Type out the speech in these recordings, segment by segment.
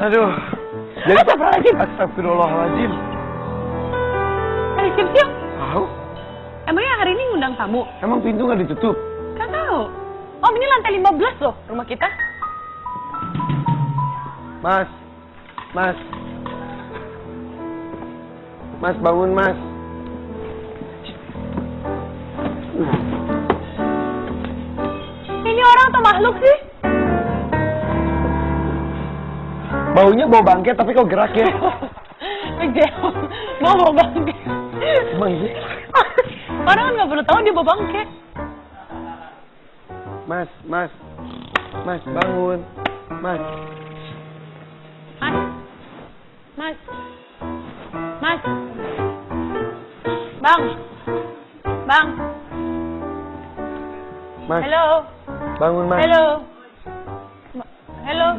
Aduh. Jadi apa lagi? Astagfirullahaladzim. Hari siap-siap? Tahu? Emangnya hari ini ngundang tamu? Emang pintu nggak ditutup? Gak tahu. Om, ini lantai 15 loh rumah kita. Mas. Mas bangun, Mas. Ini orang atau makhluk sih? Baunya bau bangke tapi kok gerak ya? Bau bangke. Emang iya? Orang kan nggak perlu tahu dia bau bangke. Mas bangun. Mas. Bang. Mas. Halo. Bangun, Mas. Halo.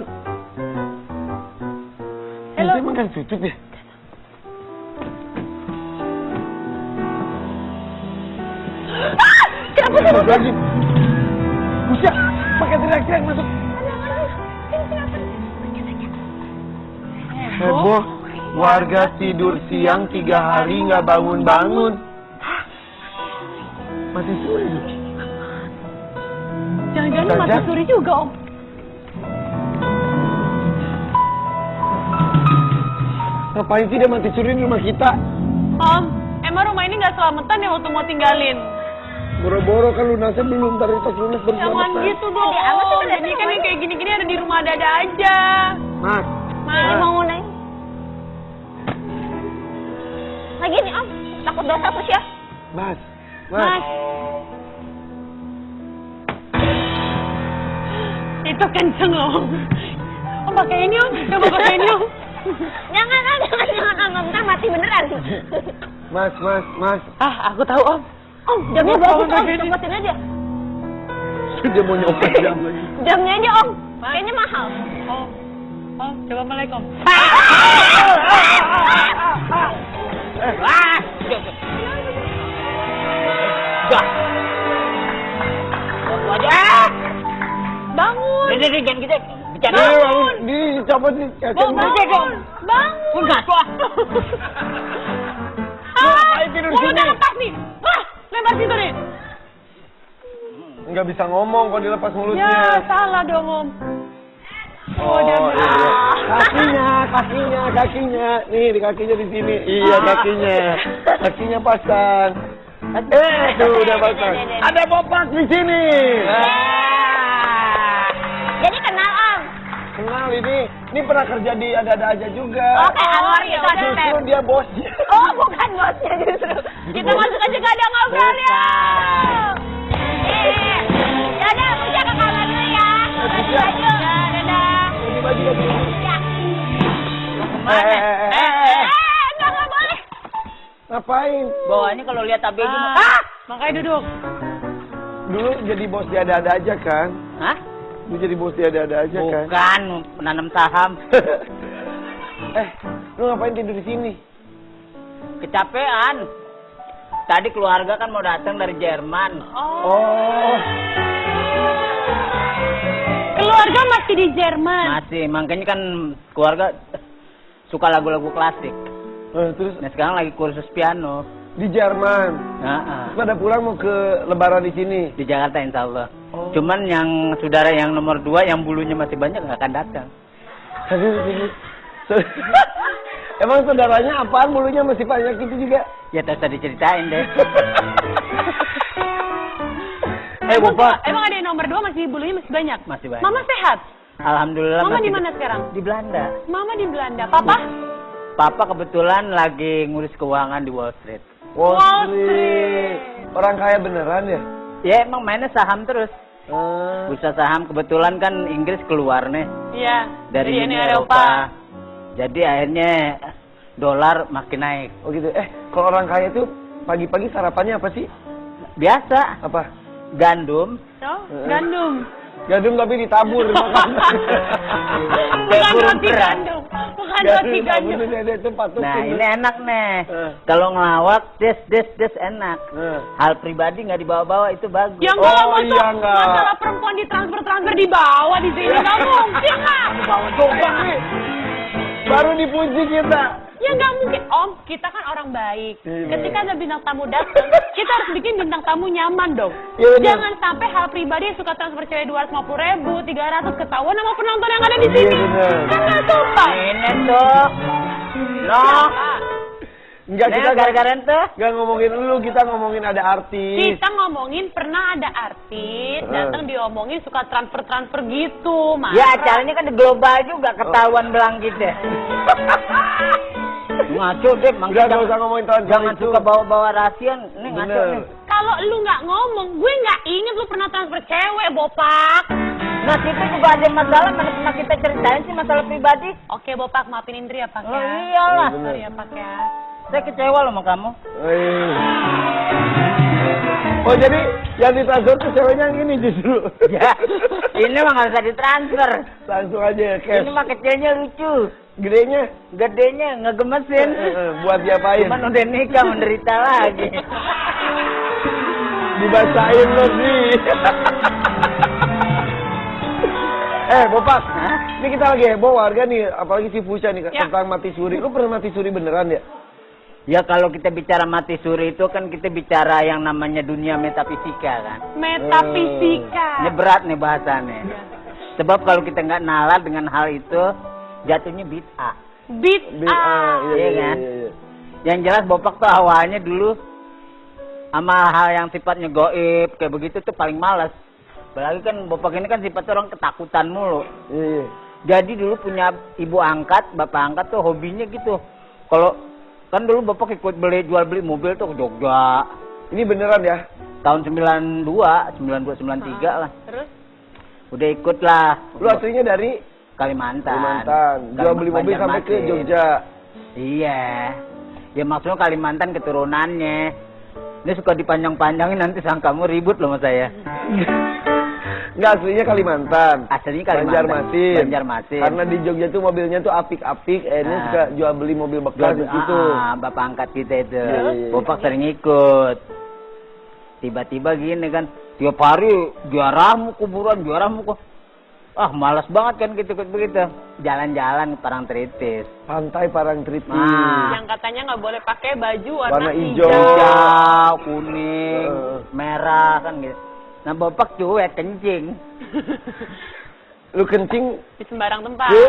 Pintu emang kan tutup ya? Kenapa tutup lagi? Bisa pakai teriak-teriak masuk. Heboh, warga tidur siang 3 hari nggak bangun-bangun. Mati suri tuh. Jangan-jangan mati suri juga, Om. Ngapain sih dia mati suri di rumah kita? Om, emang rumah ini nggak selamatan ya waktu mau tinggalin? Boro-boro kan lunasnya belum, ntar pas lunas baru Jangan selamatan. gitu dong. Ini kan yang kayak gini-gini ada di rumah ada aja. Mas. Bangun aja. Lagi nih Om, takut dosa terus ya. Mas. Itu kenceng Om. Om pakai ini Om, coba pakai ini Om. Jangan Om, ntar mati beneran. Mas. Aku tahu Om. Om, jamnya bagus Om, copotin aja. Sudah mau nyopet jam lagi. Jamnya aja Om, kayaknya mahal. Om, coba melek Om. Bangun. Ini jangan gitu. Bangun. Dicopot nih. Bangun. Enggak tuh. Ngapain tidur Mau sini? lepas nih. Wah, lebar situ nih. Nggak bisa ngomong kalau dilepas mulutnya. Ya, salah dong Om. Iya. Kakinya. Nih, di kakinya di sini. Iya, kakinya pasang. Tuh udah pasang. Ada bopak di sini. Jadi kenal Om. Kenal ini pernah kerja di ada-ada aja juga. Oke, Anwar itu ada Justru dia bosnya. Oh, bukan bosnya justru. Kita masuk aja gak ada ngobrolnya. Ya udah, Pusya ke kamar dulu ya. Ganti baju. Ya, dadah. Ganti baju. Ya. Enggak boleh. Ngapain? Bawaannya kalau lihat AB Makanya duduk. Dulu jadi bos di ada-ada aja kan? Hah? Dulu jadi bos di ada-ada aja kan? Bukan, menanam saham. Lu ngapain tidur di sini? Kecapean. Tadi keluarga kan mau datang dari Jerman. Oh. Keluarga masih di Jerman. Masih, makanya kan keluarga suka lagu-lagu klasik. Terus Nah sekarang lagi kursus piano. di Jerman. Terus pada pulang mau ke lebaran di sini. Di Jakarta insya Allah. Oh. Cuman yang saudara yang nomor 2 yang bulunya masih banyak nggak akan datang. Emang saudaranya apaan bulunya masih banyak gitu juga? Ya tadi ceritain deh. Bapak. Emang ada yang nomor 2 masih bulunya masih banyak? Masih banyak. Mama sehat? Alhamdulillah. Mama masih di mana sekarang? Di Belanda. Mama di Belanda. Papa? Papa kebetulan lagi ngurus keuangan di Wall Street. Wall Street. Orang kaya beneran ya? Ya emang mainnya saham terus. Bursa saham kebetulan kan Inggris keluar nih Iya. dari Uni Uni Eropa. Jadi akhirnya dolar makin naik. Oh gitu. Kalau orang kaya itu pagi-pagi sarapannya apa sih? Biasa. Apa? Gandum. Oh, gandum. Gandum tapi ditabur. Bukan roti berat. gandum. Bukan roti gandum. Itu patut. Nah ini enak nih. Kalau ngelawak des enak. Hal pribadi nggak dibawa-bawa itu bagus. Ya enggak, iya enggak. masalah perempuan ditransfer di bawah di sini. Nggak mungkin lah. Coba nih. Baru dipuji kita. Ya nggak mungkin, Om. Kita kan orang baik. Iya. Ketika ada bintang tamu datang, kita harus bikin bintang tamu nyaman dong. Iya, bener. Jangan sampai hal pribadi yang suka transfer cewek 250.000, 300 ketahuan sama penonton yang ada di sini. Iya, bener. Kan nggak sopan. Ini tuh. Loh. Enggak, kita gara-gara itu. Enggak ngomongin lu, kita ngomongin ada artis. Kita ngomongin pernah ada artis datang diomongin suka transfer gitu, Mas. Ya acaranya kan di global juga ketahuan belang gitu. Ngaco deh, Enggak usah ngomongin tahun jangan itu. suka bawa-bawa rahasia. Ini ngaco Bener. nih. Kalau lu nggak ngomong, gue nggak inget lu pernah transfer cewek, Bopak. Nah situ juga ada masalah, mana pernah kita ceritain sih masalah pribadi. Oke, Bopak, maafin Indri ya, Pak Oh ya. iyalah. Bener. Sorry ya, Pak ya. Saya kecewa loh sama kamu. Oh jadi yang ditransfer tuh ceweknya yang ini justru. Ya, ini mah nggak usah ditransfer. Langsung aja cash. Ini mah kecilnya lucu. Gedenya Gedenya ngegemesin. buat diapain? Cuman udah nikah menderita lagi. Dibacain lo sih. Bopak. Hah? Ini kita lagi heboh warga nih, apalagi si Fusha nih Ya. tentang mati suri. Lu pernah mati suri beneran ya? Ya kalau kita bicara mati suri itu kan kita bicara yang namanya dunia metafisika kan. Metafisika. Ini berat nih bahasannya. Sebab kalau kita nggak nalar dengan hal itu, jatuhnya bid'ah. Bid'ah. Iya kan? Yang jelas Bopak tuh awalnya dulu sama hal yang sifatnya goib kayak begitu tuh paling malas. Apalagi kan Bopak ini kan sifatnya orang ketakutan mulu. Iya. Jadi dulu punya ibu angkat, bapak angkat tuh hobinya gitu. Kalau kan dulu Bapak ikut jual beli mobil tuh ke Jogja. Ini beneran ya? Tahun 93 lah. Terus? Udah ikut lah. Lu aslinya dari Kalimantan. Kalimantan. Jual beli mobil sampai ke Banjarmasin. Jogja. Iya. Ya maksudnya Kalimantan keturunannya. Ini suka dipanjang-panjangin nanti kamu ribut loh sama saya. Enggak, aslinya Kalimantan. Aslinya Kalimantan. Banjarmasin. Banjarmasin. Karena di Jogja tuh mobilnya tuh apik-apik, ini Ah. suka jual beli mobil bekas gitu. Bapak angkat kita itu. Iya. Bapak sering ikut. Tiba-tiba gini kan, tiap hari diarahmu kuburan, diarahmu kok. Ah, malas banget kan gitu begitu. Jalan-jalan Parangtritis. Pantai Parangtritis. Ah. Yang katanya nggak boleh pakai baju Warna warna hijau. Hijau, kuning, Heeh. merah kan gitu. Nah, Bapak cuek kencing. Lu kencing di sembarang tempat. ke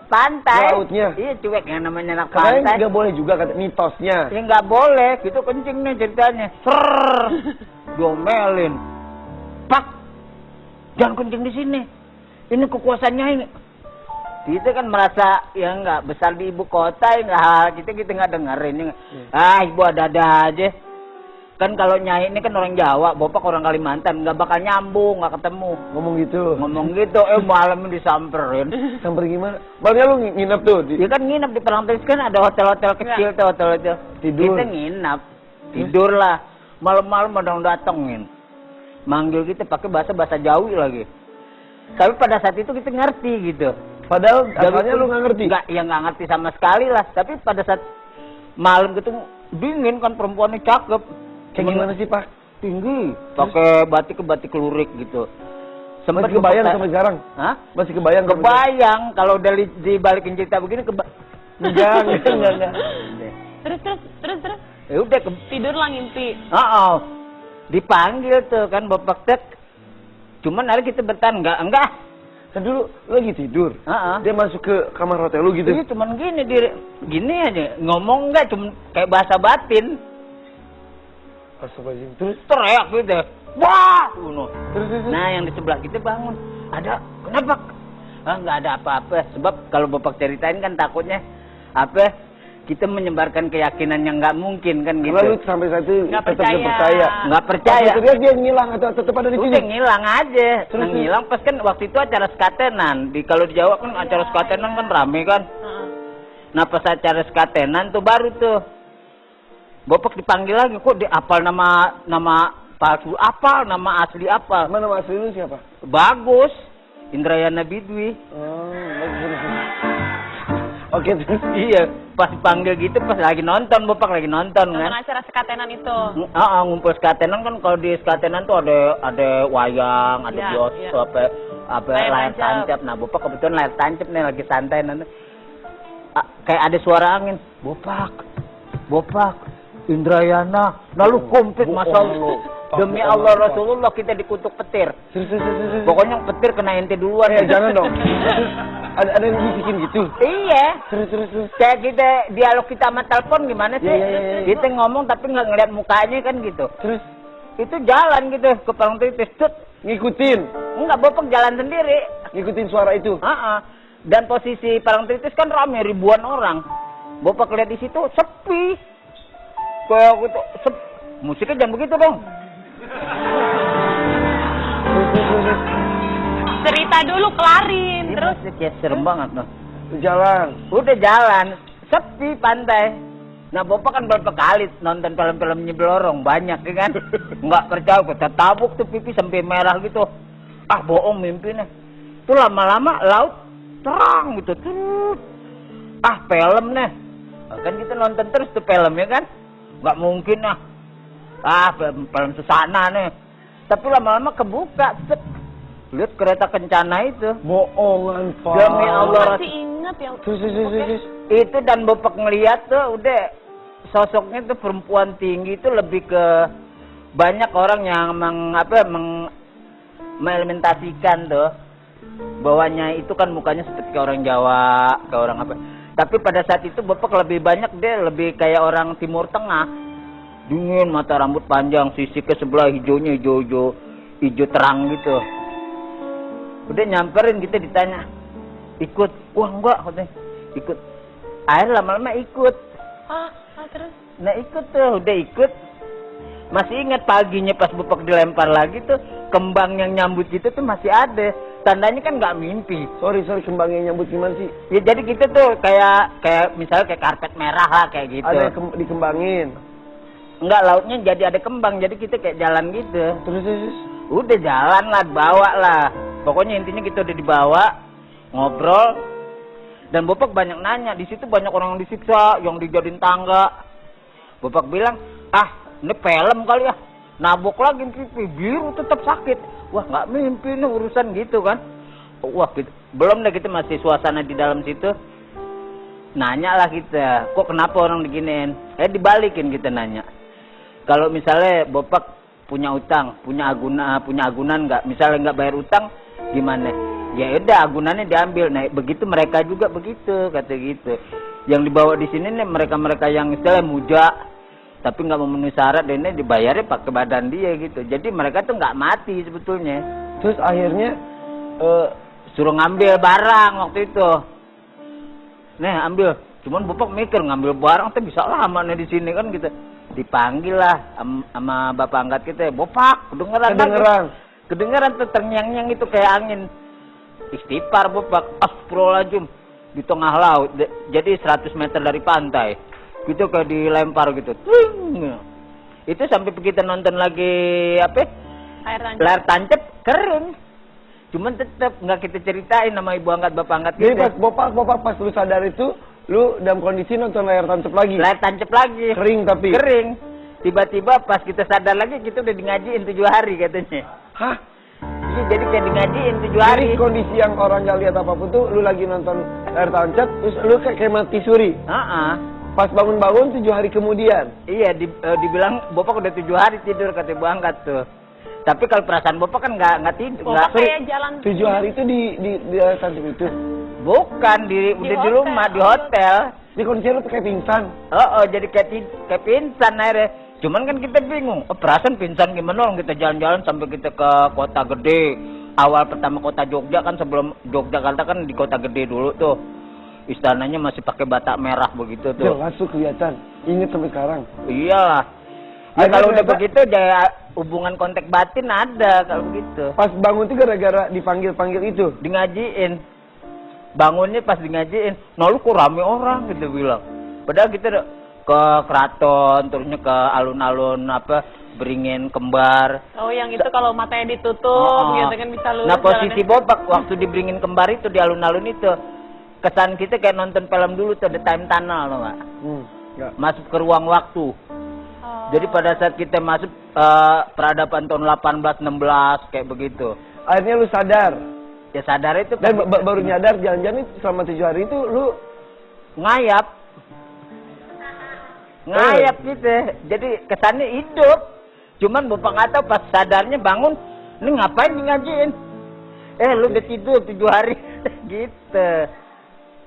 Pantai. Lautnya? Iya, cuek yang namanya anak katanya pantai. nggak boleh juga kata mitosnya. Ya nggak boleh, gitu kencing nih ceritanya. Ser, domelin. Pak, jangan kencing di sini. Ini kekuasaannya ini. Kita kan merasa ya nggak besar di ibu kota, ya nggak kita nggak dengerin. Ah, ibu ada-ada aja. Kan kalau Nyai ini kan orang Jawa, Bapak orang Kalimantan, nggak bakal nyambung, nggak ketemu. Ngomong gitu. Ngomong gitu, malamnya disamperin. Sampai gimana? Makanya lu nginep tuh di Dia kan nginep di Parangtritis kan ada hotel-hotel kecil tuh, hotel-hotel. Tidur. Kita nginep, tidur lah. Malam-malam ada yang datengin. Manggil kita pakai bahasa Jawi lagi. Tapi pada saat itu kita ngerti gitu. Padahal asalnya lu nggak ngerti. Nggak, ya nggak ngerti sama sekali lah. Tapi pada saat malam gitu dingin kan perempuannya cakep. Kayak gimana sih, Pak? Tinggi. Pakai batik lurik gitu. Masih kebayang sampai sekarang? Hah? Masih kebayang sampai Kebayang kalau udah dibalikin cerita begini sekarang? Enggak. Terus. Ya udah Tidur lah ngimpi. dipanggil tuh kan Bapak Tek. Cuman hari kita bertahan enggak. Kan dulu lu lagi tidur. Dia masuk ke kamar hotel lu gitu. Iya cuman gini aja ngomong enggak cuman kayak bahasa batin. Astagfirullahaladzim. Terus Teriak gitu. Wah, terus. Nah, yang di sebelah kita bangun. Ada, kenapa? Enggak ada apa-apa. Sebab kalau Bapak ceritain kan takutnya apa? Kita menyebarkan keyakinan yang nggak mungkin kan gitu. Lalu sampai saat itu Nggak tetap percaya. percaya. Nggak percaya. Pas itu dia ngilang atau tetap ada di sini? Udah ngilang aja. Terus? Ngilang pas kan waktu itu acara skatenan. Kalau di Jawa kan acara skatenan kan rame kan. Nah pas acara skatenan tuh baru tuh. Bapak dipanggil lagi kok dihafal nama palsu apa, nama asli apa. Mana nama asli lu siapa? Bagus. Indrayana Bidwi. Oh, bagus. Oke, terus. Iya, pas dipanggil gitu pas lagi nonton, Bapak lagi nonton Nonton kan. acara sekatenan itu. Ngumpul skatenan kan kalau di skatenan tuh ada wayang, ada Iya, bioskop, apa Layar layar tancap. tancap. Nah, Bapak kebetulan layar tancap nih lagi santai nanti. kayak ada suara angin. Bopak, Indrayana. Lalu komplit masalah. Demi Allah Rasulullah kita dikutuk petir. Pokoknya petir kena ente duluan. Jangan dong. Ada yang bisikin gitu. Iya. Terus. Kayak kita dialog kita sama telepon gimana sih? Iya. Kita ngomong tapi nggak ngeliat mukanya kan gitu. Terus Itu jalan gitu ke Parangtritis. ngikutin Enggak, Bopak jalan sendiri. ngikutin suara itu. Dan posisi Parangtritis kan ramai ribuan orang. Bopak lihat di situ sepi. Kayak gitu, musiknya jangan begitu dong. Cerita dulu kelarin, terus Ya, serem banget loh. Jalan. Udah jalan, sepi pantai. Nah, Bopak kan berapa kali nonton film-film Nyebelorong, banyak ya kan? Nggak percaya, kita tabuk tuh pipi sampai merah gitu. Ah, bohong mimpinya. Tuh lama-lama laut terang gitu. Ah, film nih. Kan kita nonton terus tuh film ya kan? Nggak mungkin lah. Ah, film Susana nih. Tapi lama-lama kebuka. Lihat kereta kencana itu. Bohongan, Pak. Demi Allah. masih ingat ya. Terus. Itu dan Bopak ngeliat tuh udah sosoknya tuh perempuan tinggi itu lebih ke banyak orang yang mengelementasikan tuh bahwanya itu kan mukanya seperti orang Jawa, ke orang apa. Tapi pada saat itu Bopak lebih banyak dia lebih kayak orang Timur Tengah. Dingin, mata rambut panjang, sisik ke sebelah hijaunya hijau terang gitu. Udah nyamperin kita ditanya, ikut? Wah enggak, katanya. Ikut. Akhirnya lama-lama ikut. Terus? Nah ikut tuh, udah ikut. Masih ingat paginya pas Bopak dilempar lagi tuh, kembang yang nyambut gitu tuh masih ada. Tandanya kan nggak mimpi. Sorry, kembangnya nyambut gimana sih? Ya jadi kita tuh kayak misalnya kayak karpet merah lah kayak gitu. Ada dikembangin. Enggak, lautnya jadi ada kembang, jadi kita kayak jalan gitu. Terus. Udah jalan lah, bawa lah. Pokoknya intinya kita udah dibawa, ngobrol. Dan Bopak banyak nanya, di situ banyak orang yang disiksa, yang dijadiin tangga. Bopak bilang, ini film kali ya. Nabok lagi pipi, biru tetap sakit. Wah, nggak mimpi nih urusan gitu kan. Wah, belum deh kita masih suasana di dalam situ. Nanya lah kita, kok kenapa orang diginiin? Dibalikin kita nanya. Kalau misalnya Bopak punya utang, punya agunan nggak? Misalnya nggak bayar utang, gimana? Ya udah, agunannya diambil. Nah, begitu mereka juga begitu, kata gitu. Yang dibawa di sini nih mereka yang istilahnya muja, tapi nggak memenuhi syarat, dan ini dibayarnya pakai badan dia gitu. Jadi mereka tuh nggak mati sebetulnya. Terus akhirnya suruh ngambil barang waktu itu. Nih ambil. Cuman Bopak mikir ngambil barang tuh bisa lama nih di sini kan gitu. Dipanggil lah sama bapak angkat kita, Bopak, kedengeran tuh terngiang-ngiang itu kayak angin. Istighfar Bopak, astagfirullahaladzim, di tengah laut, jadi 100 meter dari pantai, gitu kayak dilempar gitu. Itu sampai kita nonton lagi layar tancap kering, cuman tetap nggak kita ceritain sama ibu angkat bapak angkat kita. Jadi pas Bopak pas lu sadar itu, lu dalam kondisi nonton layar tancap lagi. Layar tancap lagi. Kering tapi. Kering. Tiba-tiba pas kita sadar lagi kita udah ngajiin 7 hari katanya. Hah? Iya, jadi kayak ngajiin 7 hari. Jadi kondisi yang orang nggak lihat apapun tuh, lu lagi nonton layar tancap, terus lu kayak mati suri. Pas bangun-bangun 7 hari kemudian. Iya, dibilang Bopak udah 7 hari tidur kata ibu angkat tuh. Tapi kalau perasaan Bopak kan nggak tidur. Bopak kayak jalan 7 hari itu di layar tancap itu. Bukan udah di rumah, di hotel. Di kondisi lu kayak pingsan. Jadi kayak pingsan akhirnya. Cuman kan kita bingung, perasaan pingsan gimana orang kita jalan-jalan sampai kita ke kota gede. Awal pertama kota Jogja kan, sebelum Yogyakarta kan di kota gede dulu tuh. Istananya masih pakai batak merah begitu tuh. Jelas tuh kelihatan. Ingat sampai sekarang. Iyalah. Ya kalau udah begitu ya hubungan kontak batin ada kalau begitu. Pas bangun tuh gara-gara dipanggil-panggil itu. Di ngajiin. Bangunnya pas di ngajiin. Nah lu kok rame orang gitu bilang. Padahal kita ke keraton, terusnya ke alun-alun Beringin Kembar. Oh, yang itu kalau matanya ditutup gitu kan bisa lurus. Nah, posisi Bopak waktu di Beringin Kembar itu, di alun-alun itu, kesan kita kayak nonton film dulu tuh, The Time Tunnel loh, Pak. Masuk ke ruang waktu. Jadi pada saat kita masuk peradaban tahun 1816 kayak begitu. Akhirnya lu sadar. Ya sadar itu. Dan baru nyadar, jangan-jangan selama 7 hari itu lu ngayap gitu. Jadi kesannya hidup. Cuman bapak nggak tahu pas sadarnya bangun, ini ngapain nih ngajiin? Lu udah tidur 7 hari gitu.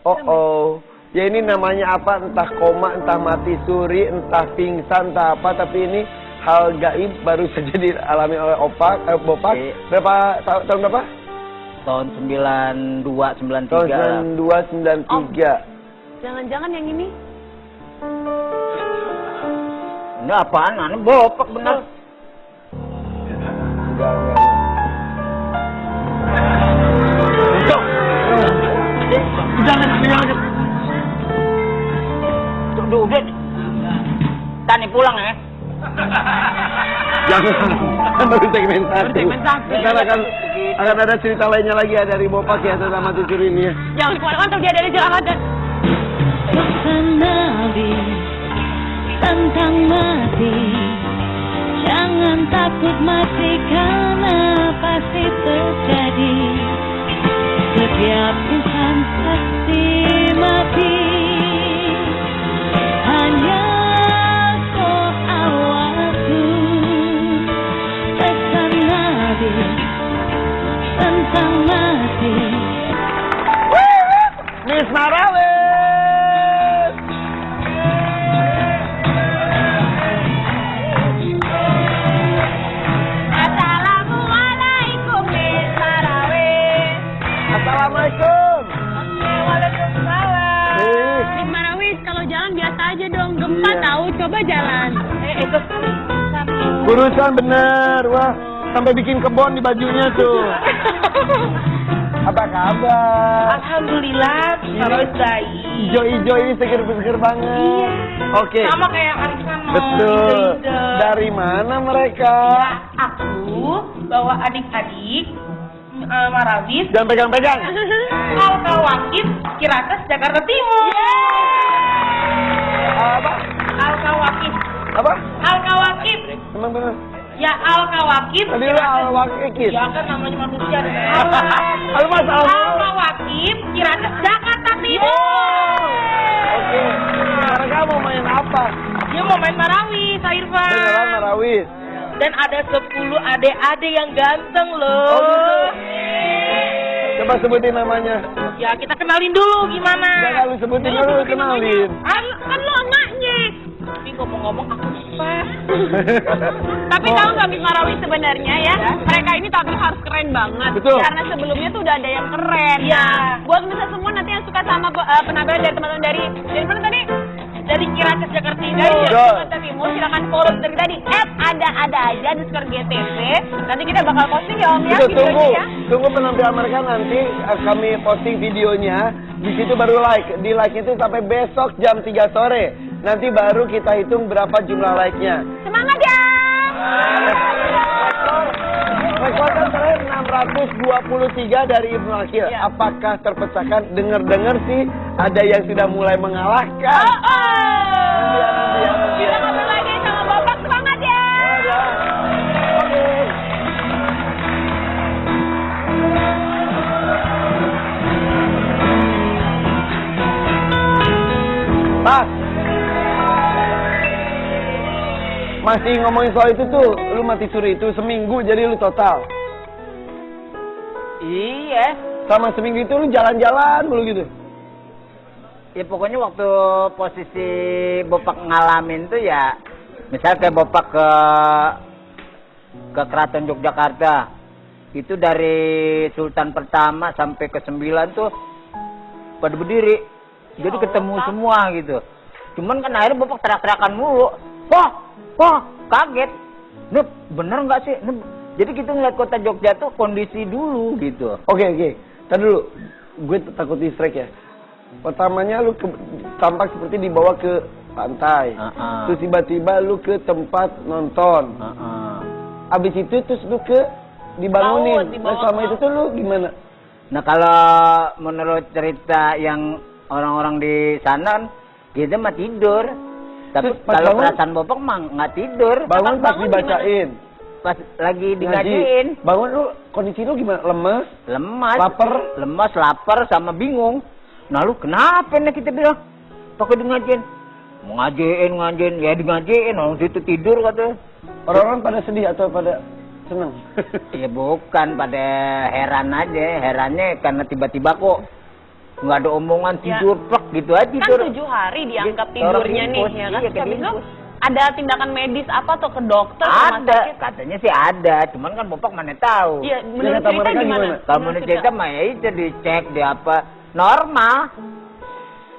Oh. Ya ini namanya apa? Entah koma, entah mati suri, entah pingsan, entah apa. Tapi ini hal gaib baru saja dialami oleh Bopak. Berapa tahun berapa? Tahun 92, 93. Tahun 92, 93. Jangan-jangan yang ini? Ini apaan? Ini Bopak bener. Enggak. Jangan. Udah. Tani pulang ya. Jangan. Kan baru segmen 1. Segmen 1. Karena akan ada cerita lainnya lagi ya dari Bopak ya tentang mati suri ini ya. Jangan keluar dia dari jeratan. Pesan Nabi tentang mati, jangan takut mati karena pasti terjadi. Setiap insan pasti mati, hanya soal waktu. Pesan Nabi tentang mati. Miss Marawis. Assalamualaikum Miss Marawis. Assalamualaikum. Waalaikumsalam. Miss Marawis, kalau jalan biasa aja dong. Gempa Iya. tahu, coba jalan. Itu Kurusan bener. Wah, sampai bikin kebon di bajunya tuh. Apa kabar? Alhamdulillah, Marawis baik. Hijau-hijau ini seger-seger banget. Iya. Oke. Sama kayak Arisan. Betul. hijau-hijau. Dari mana mereka? Ya, aku bawa adik-adik Marawis. Jangan pegang-pegang. Al-Kawakib, Ciracas, Jakarta Timur. Apa? Al-Kawakib. Apa? Al-Kawakib. Emang bener? Ya, Al-Kawakib. Tadi lu Al-Wakikid. Ya kan namanya manusia. Halo Mas Al. Al-Kawakib, Ciracas, Jakarta Timur. Oke. Mereka mau main apa? Dia mau main Marawis, Irfan. Beneran Marawis. Dan ada 10 adik-adik yang ganteng loh. Oh gitu. Coba sebutin namanya. Ya kita kenalin dulu gimana. Jangan lu sebutin dulu, kenalin. Kan lo emaknya. Tapi ngomong-ngomong aku lupa. Tapi tahu nggak Miss Marawis sebenarnya ya, mereka ini tampil harus keren banget. Betul. Karena sebelumnya tuh udah ada yang keren. Iya. Nah, buat misalnya semua nanti yang suka sama penampilan dari teman-teman dari mana tadi? Dari Ciracas, Jakarta Timur. Dari Betul. Jakarta Timur, silakan follow dari tadi @ada aja di @GTV. Nanti kita bakal posting ya Om ya Itu tunggu, videonya ya. tunggu penampilan mereka nanti kami posting videonya. Di situ baru like. Di like itu sampai besok jam 3 sore. Nanti baru kita hitung berapa jumlah like-nya. Semangat ya. Rekordan terakhir 623 dari Ibnu Akil. Ya. Apakah terpecahkan? Dengar-dengar sih ada yang sudah mulai mengalahkan. Nanti Kita ngobrol lagi sama Bapak, semangat ya. Oke. Pas. Masih ngomongin soal itu tuh, lu mati suri itu seminggu jadi lu total. Iya. Sama seminggu itu lu jalan-jalan mulu gitu. Ya pokoknya waktu posisi Bopak ngalamin tuh ya, misal kayak Bopak ke Keraton Yogyakarta, itu dari Sultan pertama sampai ke 9 tuh pada berdiri, jadi ketemu semua gitu. Cuman kan akhirnya Bopak teriak-teriakan mulu, wah kaget, ini bener nggak sih? Jadi kita ngeliat kota Jogja tuh kondisi dulu gitu. Oke. Tadi dulu, gue takut distract ya. Pertamanya lu tampak seperti dibawa ke pantai. Terus tiba-tiba lu ke tempat nonton. Abis itu terus lu dibangunin. Laut, Nah, selama itu tuh lu gimana? Nah kalau menurut cerita yang orang-orang di sana, kita mah tidur. Tapi Terus pas kalau bangun? perasaan Bopak mah nggak tidur. Bangun pas bangun dibacain. Pas lagi Ngaji. digajiin, Bangun lu, kondisi lu gimana? Lemes? lemas, Lapar? lemas, lapar, sama bingung. Nah lu kenapa nih kita bilang? pakai di ngajiin. Mau ngajiin, ya di ngajiin, orang situ tidur katanya. Orang-orang pada sedih atau pada seneng? Ya bukan, pada heran aja. Herannya karena tiba-tiba kok nggak ada omongan, tidur plek gitu aja. Kan tidur. 7 hari dianggap Iya, orang tidurnya nih, infus, ya kan? iya, Habis itu infus. ada tindakan medis apa atau ke dokter, ke rumah Ada, sakit? katanya sih ada, cuman kan Bapak mana tahu. Iya, menurut kata cerita mereka gimana? gimana? Kalau Menurut menurut cerita mah ya itu dicek, di apa, normal.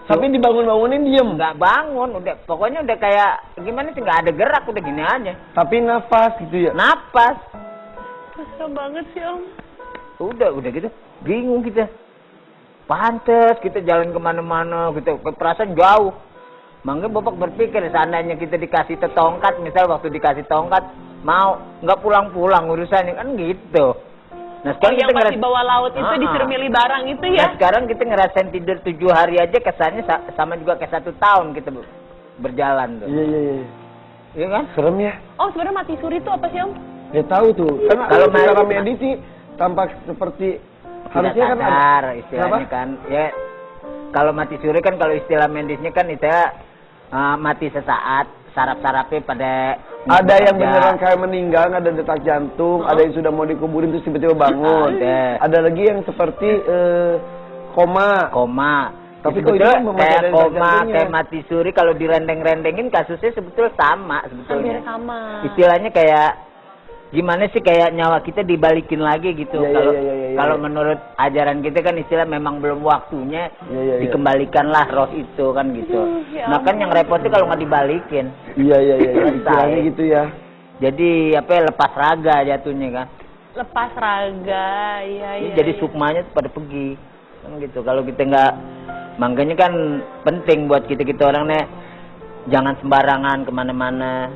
Tapi dibangun-bangunin diem. Nggak bangun, udah pokoknya udah kayak gimana sih, nggak ada gerak, udah gini aja. Tapi nafas gitu ya. Napas, Susah banget sih, Om. udah gitu, bingung kita. Pantes kita jalan kemana-mana, gitu, perasaan jauh. Makanya Bapak berpikir seandainya kita dikasih tongkat, misal waktu dikasih tongkat, mau nggak pulang-pulang urusannya kan gitu. Nah sekarang yang kita pasti bawa laut itu disuruh milih barang itu Nah ya? sekarang kita ngerasain tidur 7 hari aja kesannya sama juga kayak 1 tahun kita berjalan tuh. Iya. Iya kan? Serem ya. Oh, sebenarnya mati suri itu apa sih, Om? Ya tahu tuh. Karena Kalau secara medis- medis sih tampak seperti Tidak harusnya kan sadar ada. istilahnya Kenapa? kan. Ya kalau mati suri kan kalau istilah medisnya kan istilah mati sesaat, saraf-sarafnya pada Ada yang bekerja. beneran kayak meninggal, ada detak jantung, ada yang sudah mau dikuburin terus tiba-tiba bangun. Ada lagi yang seperti koma. Koma. Tapi Ya, kok itu sebetulnya kan kayak ada koma, jantungnya. kayak mati suri kalau direndeng-rendengin kasusnya sebetulnya sama sebetulnya. Hampir sama. Istilahnya kayak gimana sih, kayak nyawa kita dibalikin lagi gitu. Iya, Kalau iya. kalau menurut ajaran kita kan istilah memang belum waktunya Iya. dikembalikanlah roh itu kan gitu. Ya Nah kan yang repotnya kalau nggak dibalikin. Iya. Selesai. Istilahnya gitu ya. Jadi apa ya, lepas raga jatuhnya kan. Lepas raga, iya. Jadi sukmanya tuh pada pergi kan gitu. Kalau kita nggak, makanya kan penting buat kita orang nih jangan sembarangan kemana-mana.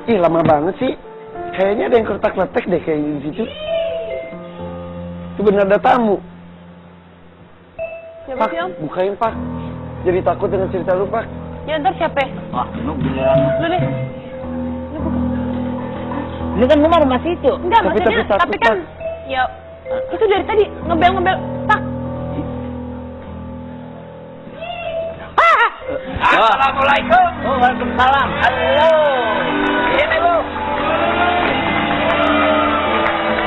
Ih lama banget sih. Kayaknya ada yang kertak-letek deh kayaknya di situ. Itu benar ada tamu. Siapa Pak, sih, Om? bukain Pak. Jadi takut dengan cerita lu Pak. Ya ntar siapa? Wah, ini giliran. Lu deh. Lu buka. Ini kan rumah situ. Enggak, Tapi maksudnya, takut, tapi kan, ya, itu dari tadi ngebel-ngebel, tak. Assalamualaikum. Oh, waalaikumsalam. Halo. Ini Bu.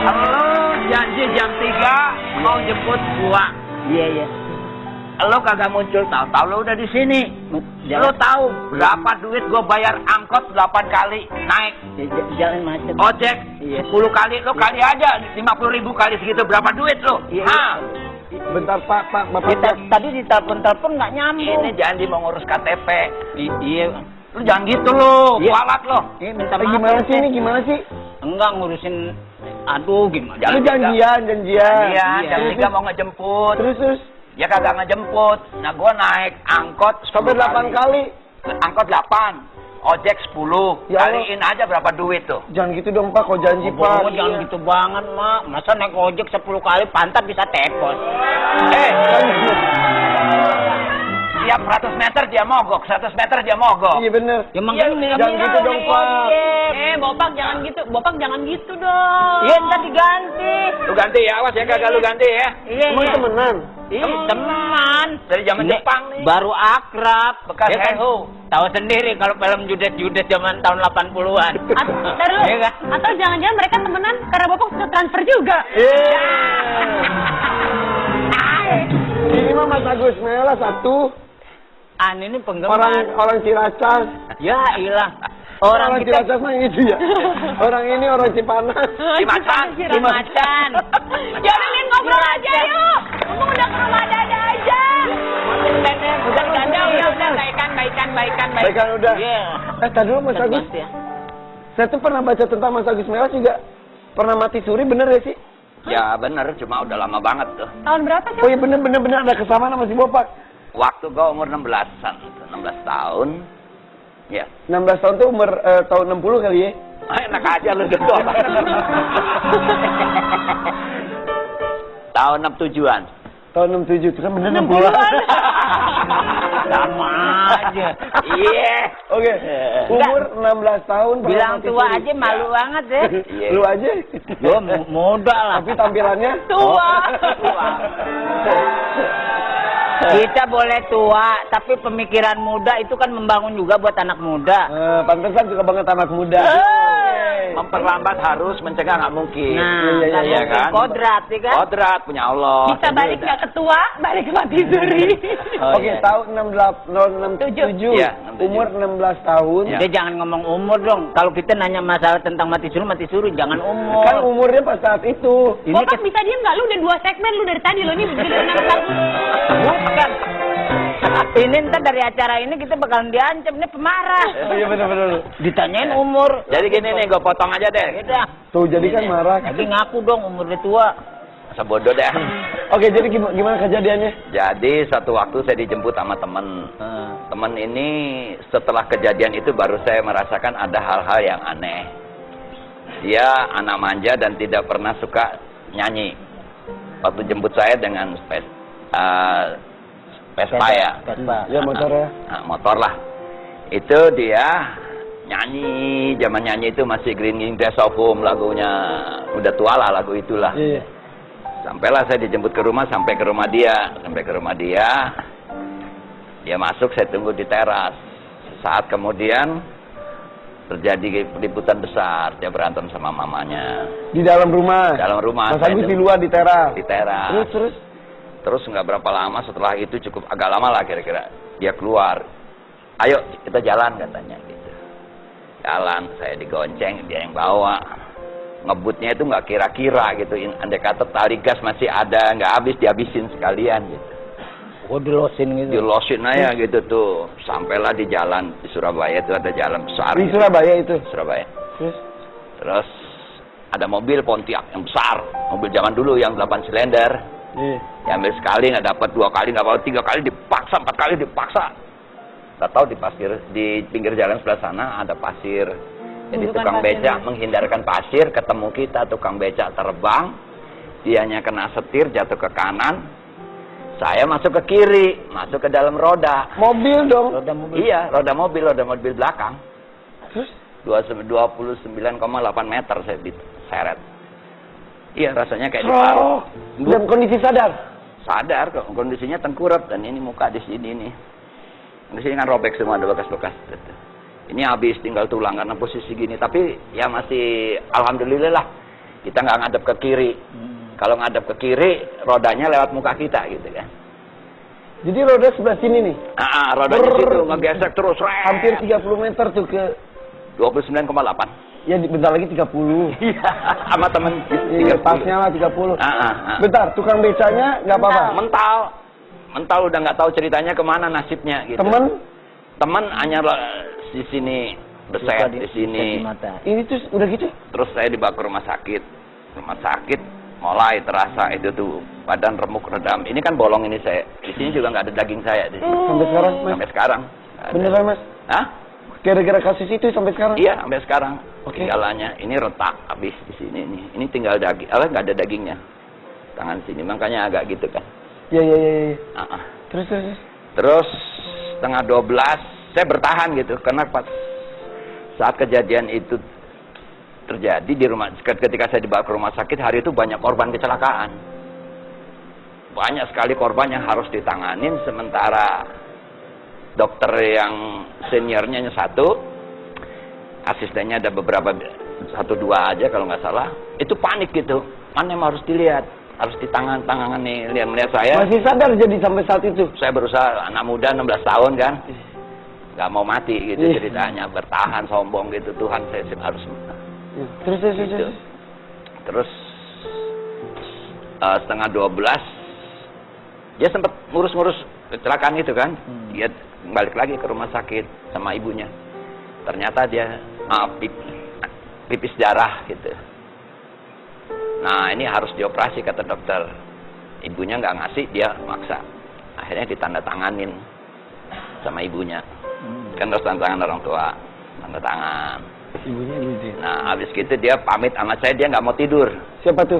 Halo, janji jam 3 mau jemput gua. Iya. Lo kagak muncul, tahu-tahu lo udah di sini. Jalan. Lo tahu berapa duit gua bayar angkot 8 kali naik Jalan macet. ojek Iya. 10 kali, lo kali aja 50.000 kali segitu berapa duit lo? Iya. Hah? Bentar Pak, Bapak. Tadi ditelepon-telepon nggak nyambung. Ini janji mau ngurus KTP. Iya. Lo jangan gitu lo, Iya. kualat lo. Ini minta maaf. Gimana sih ini? Gimana sih? Enggak ngurusin. Aduh, gimana? Lu janjian. Iya, jam Iya. 3 mau ngejemput. Terus. Ya kagak ngejemput. Nah gua naik angkot Sampai 8 kali. Angkot 8, ojek 10. Ya Allah. Kaliin aja berapa duit tuh? Jangan gitu dong Pak, kok janji Pak. Pokoknya jangan gitu banget, Mak. Masa naik ojek 10 kali pantat bisa tepos. Tiap 100 meter dia mogok, 100 meter dia mogok. Iya bener. Ya makanya Jangan gitu dong Pak. Bopak jangan gitu, Bopak jangan gitu dong. Iya, ntar diganti. Lu ganti ya, awas ya kagak lu ganti ya. Iya, Emang temenan? Iya, teman. Dari zaman Ini Jepang nih. baru akrab. Bekas Ya kan? Heho. Tahu sendiri kalau film judet-judet zaman tahun 80-an. Taruh, Iya kan? atau jangan-jangan mereka temenan karena Bopak sudah transfer juga. Ini mah Mas Agus Mela satu. Ini penggemar. Orang Ciracas. Ya, hilang. Orang Orang kita Ciracas mah itu ya. Orang ini orang Cipanas. Cimacan. Cimacan. Ya udah Lin, ngobrol aja yuk. Ngomong udah ke rumah Dada aja. Udah Dada udah baikan. Baikan udah. Iya. Tadi dulu Mas Agus. Ya. Saya tuh pernah baca tentang Mas Agus Mela juga. Pernah mati suri, bener ya sih? Ya bener, cuma udah lama banget tuh. Tahun berapa sih? Oh iya bener ada kesamaan sama si Bopak. Waktu gua umur 16-an, 16 tahun. Ya. 16 tahun tuh umur tahun 60 kali ya. Enak aja lu gitu. Tahun 67-an. Tahun 67 itu kan bener 60-an. Sama aja. Iya. Oke. Umur 16 tahun. pernah Bilang mati tua suri. aja malu banget ya. Iya. Lu aja. Gua muda lah. Tapi tampilannya Tua. Tua. Kita boleh tua, tapi pemikiran muda itu kan membangun juga buat anak muda. Pantesan juga banget anak muda. Memperlambat harus, mencegah nggak mungkin. Nah, iya kan? Kodrat, ya kan? Kodrat punya Allah. Bisa balik nggak ketua, balik ke mati suri. Oke, tahun 067. Iya, Umur 16 tahun. Dia jangan ngomong umur dong. Kalau kita nanya masalah tentang mati suri, jangan umur. Kan umurnya pas saat itu. Ini Bapak bisa diem nggak? Lu udah 2 segmen lu dari tadi lo ini bener-bener bagus. bukan. Ini ntar dari acara ini kita bakalan diancam, ini pemarah. Iya benar-benar. Ditanyain umur. Jadi gini nih, gue potong aja deh. Udah. Tuh jadi kan marah. Jadi ngaku dong umurnya tua. Sebodoh deh. Oke, jadi gimana kejadiannya? Jadi satu waktu saya dijemput sama temen. Temen ini setelah kejadian itu baru saya merasakan ada hal-hal yang aneh. Dia anak manja dan tidak pernah suka nyanyi. Waktu jemput saya dengan Vespa ya. Ya motor ya. Nah, motor lah. Itu dia nyanyi, zaman nyanyi itu masih Green Grass of Home lagunya. Udah tua lah lagu itulah. Iya. Sampailah saya dijemput ke rumah, sampai ke rumah dia. Sampai ke rumah dia, dia masuk, saya tunggu di teras. Saat kemudian terjadi liputan besar, dia berantem sama mamanya. Di dalam rumah. Dalam rumah. Mas Agus di luar di teras. Di teras. Terus. Nggak berapa lama setelah itu, cukup agak lama lah kira-kira, dia keluar. Ayo kita jalan katanya gitu. Jalan, saya digonceng, dia yang bawa. Ngebutnya itu nggak kira-kira gitu. Andai kata tali gas masih ada, nggak habis, dihabisin sekalian gitu. Oh, dilosin gitu. Dilosin aja gitu tuh. Sampailah di jalan di Surabaya itu ada jalan besar. Di gitu. Surabaya itu. Surabaya. Terus ada mobil Pontiac yang besar, mobil zaman dulu yang 8 silinder. iya. Diambil sekali nggak dapat, 2 kali nggak dapat, 3 kali dipaksa, 4 kali dipaksa. Nggak tahu di pinggir jalan sebelah sana ada pasir. Jadi Bukan tukang pasir, becak ya. menghindarkan pasir, ketemu kita, tukang becak terbang, dianya kena setir, jatuh ke kanan, saya masuk ke kiri, masuk ke dalam roda. Mobil dong. Roda mobil. Iya, roda mobil belakang. Terus 29,8 meter saya diseret. Iya, rasanya kayak dalam kondisi sadar. Sadar kok, kondisinya tengkurap dan ini muka di sini nih. Di sini kan robek semua, ada bekas-bekas. Ini habis tinggal tulang karena posisi gini. Tapi ya masih alhamdulillah lah. Kita nggak ngadep ke kiri. Kalau ngadep ke kiri, rodanya lewat muka kita gitu kan. Jadi roda sebelah sini nih. Rodanya situ ngegesek terus. Hampir 30 meter tuh ke 29,8. ya bentar lagi 30. Iya, sama temen. Iya, pasnya lah 30. Bentar, tukang becanya nggak apa-apa. Mental udah nggak tahu ceritanya kemana nasibnya gitu. Temen hanya di sini beset di sini. Ini tuh udah gitu. Terus saya dibawa ke rumah sakit. Rumah sakit mulai terasa itu tuh badan remuk redam. Ini kan bolong ini saya. Di sini juga nggak ada daging saya di sini. Sampai sekarang, Mas. Sampai sekarang. Beneran, Mas? Hah? Gara-gara kasus itu sampai sekarang? Iya, sampai sekarang. Oke. Tinggalannya ini retak habis di sini nih. Ini tinggal daging. Nggak ada dagingnya. Tangan sini makanya agak gitu kan. Iya. Terus. Terus setengah 12 saya bertahan gitu karena pas saat kejadian itu terjadi di rumah, ketika saya dibawa ke rumah sakit hari itu banyak korban kecelakaan, banyak sekali korban yang harus ditanganin, sementara dokter yang seniornya satu, asistennya ada beberapa, 1-2 aja kalau nggak salah, itu panik gitu, mana yang harus dilihat, harus ditangani. Lihat saya masih sadar jadi sampai saat itu. Saya berusaha, anak muda 16 tahun kan, nggak mau mati gitu ceritanya, bertahan sombong gitu, Tuhan saya harus. Terus setengah 12 dia sempat ngurus kecelakaan itu kan, dia balik lagi ke rumah sakit sama ibunya, ternyata dia pipis darah gitu. Nah ini harus dioperasi kata dokter, ibunya nggak ngasih, dia maksa, akhirnya ditandatanganin sama ibunya. Kan harus tanda tangan orang tua, tanda tangan. Ibunya lucu. Nah, habis gitu dia pamit sama saya, dia nggak mau tidur. Siapa tuh?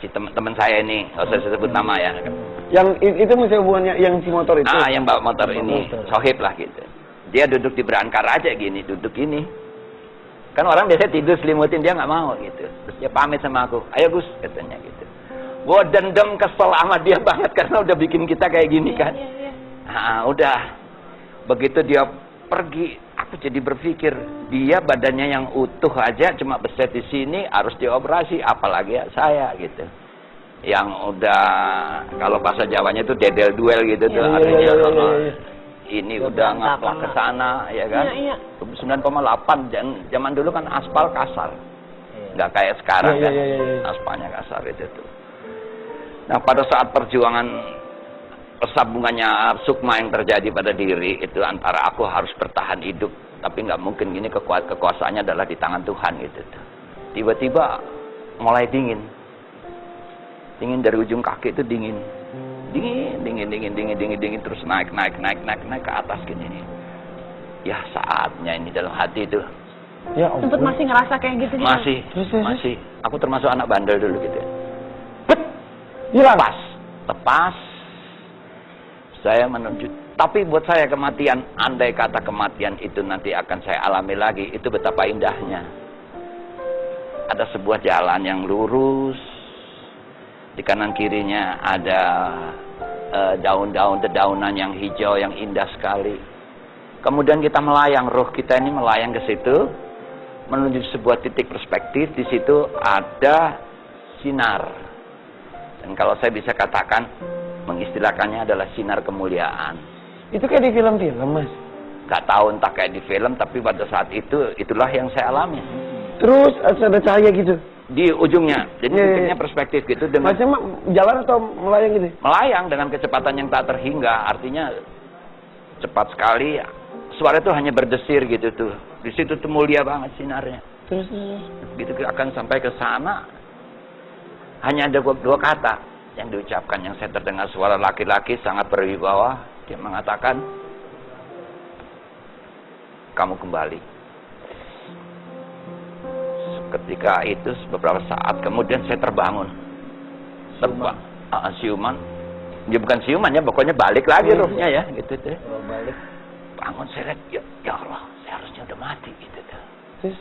Si teman saya ini, nggak usah sebut nama ya. Yang itu masih hubungannya yang si motor itu? Yang bawa motor ini, Sohib lah gitu. Dia duduk di berangkar aja gini, duduk ini. Kan orang biasanya tidur selimutin, dia nggak mau gitu. Terus dia pamit sama aku, ayo Gus, katanya gitu. Gua dendam kesel sama dia banget karena udah bikin kita kayak gini kan. Nah, udah. Begitu dia pergi, aku jadi berpikir, dia badannya yang utuh aja cuma beset di sini harus dioperasi, apalagi ya saya gitu. Yang udah kalau bahasa Jawanya itu dedel duel gitu tuh artinya. Ini udah ngaplak ke sana ya kan. 9,8 zaman dulu kan aspal kasar. Nggak kayak sekarang kan. Aspalnya kasar itu tuh. Nah, pada saat perjuangan persambungannya sukma yang terjadi pada diri itu antara aku harus bertahan hidup, tapi nggak mungkin gini, kekuasaannya adalah di tangan Tuhan gitu tuh. Tiba-tiba mulai dingin dari ujung kaki itu dingin terus naik ke atas gini. Ya saatnya ini dalam hati itu. Ya, sempet masih ngerasa kayak gitu? Masih. Aku termasuk anak bandel dulu gitu. Hilang. Lepas. Saya menuju. Tapi buat saya kematian, andai kata kematian itu nanti akan saya alami lagi, itu betapa indahnya. Ada sebuah jalan yang lurus. Di kanan kirinya ada daun-daun, dedaunan yang hijau, yang indah sekali. Kemudian kita melayang, roh kita ini melayang ke situ, menuju sebuah titik perspektif. Di situ ada sinar. Dan kalau saya bisa katakan, mengistilahkannya adalah sinar kemuliaan. Itu kayak di film-film, Mas? Gak tahu entah kayak di film, tapi pada saat itu, itulah yang saya alami. Terus ada cahaya gitu? Di ujungnya, jadi titiknya perspektif gitu. Maksudnya jalan atau melayang gitu? Melayang dengan kecepatan yang tak terhingga, artinya cepat sekali. Suara itu hanya berdesir gitu tuh. Di situ tuh mulia banget sinarnya. Terus gitu akan sampai ke sana. Hanya ada dua kata yang diucapkan, yang saya terdengar suara laki-laki sangat berwibawa. Dia mengatakan, kamu kembali. Ketika itu beberapa saat kemudian saya terbangun. Siuman. Ya bukan siuman ya, pokoknya balik lagi ruhnya ya, gitu tuh. Bangun saya lihat, ya Allah, saya harusnya udah mati gitu tuh. Terus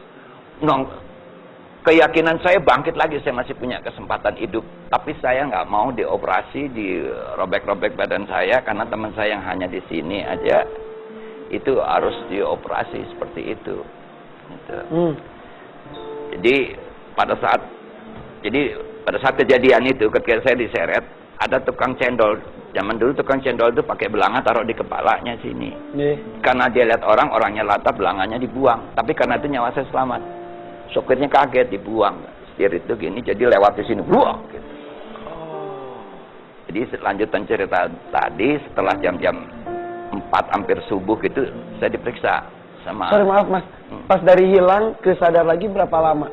keyakinan saya bangkit lagi, saya masih punya kesempatan hidup. Tapi saya nggak mau dioperasi, dirobek-robek badan saya, karena teman saya yang hanya di sini aja, itu harus dioperasi seperti itu. Gitu. Jadi pada saat kejadian itu, ketika saya diseret, ada tukang cendol. Zaman dulu tukang cendol itu pakai belanga taruh di kepalanya sini. Karena dia lihat orangnya latah, belanganya dibuang. Tapi karena itu nyawa saya selamat. Sopirnya kaget, dibuang. Setir itu gini, jadi lewat di sini. Buang. Gitu. Jadi lanjutan cerita tadi, setelah jam-jam 4 hampir subuh gitu, saya diperiksa sama... Sorry, maaf Mas. Pas dari hilang ke sadar lagi berapa lama?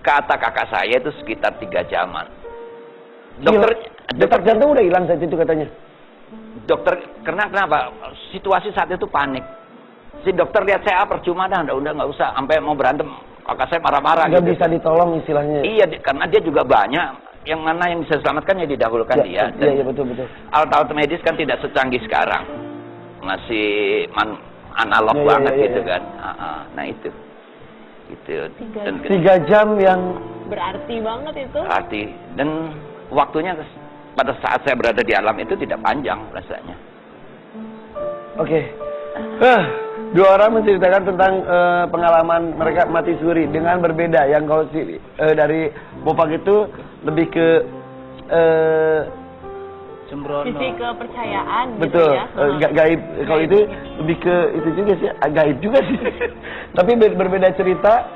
Kata kakak saya itu sekitar 3 jaman. Detak jantung udah hilang saat itu katanya. Dokter, kenapa? Situasi saat itu panik. Si dokter lihat saya percuma dah, udah nggak usah, sampai mau berantem, kakak saya marah-marah. Nggak gitu. bisa ditolong istilahnya. Iya, karena dia juga banyak, yang mana yang bisa selamatkan ya didahulukan dia. Iya betul. Alat-alat medis kan tidak secanggih sekarang, masih analog banget gitu kan. Nah itu. 3 jam yang berarti banget itu. Berarti, dan waktunya pada saat saya berada di alam itu tidak panjang rasanya. Oke. Dua orang menceritakan tentang pengalaman mereka mati suri dengan berbeda. Yang kalau dari Bopak itu lebih ke sembrono, sisi kepercayaan. Betul, gitu ya. Gaib. Kalau itu lebih ke itu juga sih, gaib juga sih. Tapi berbeda cerita,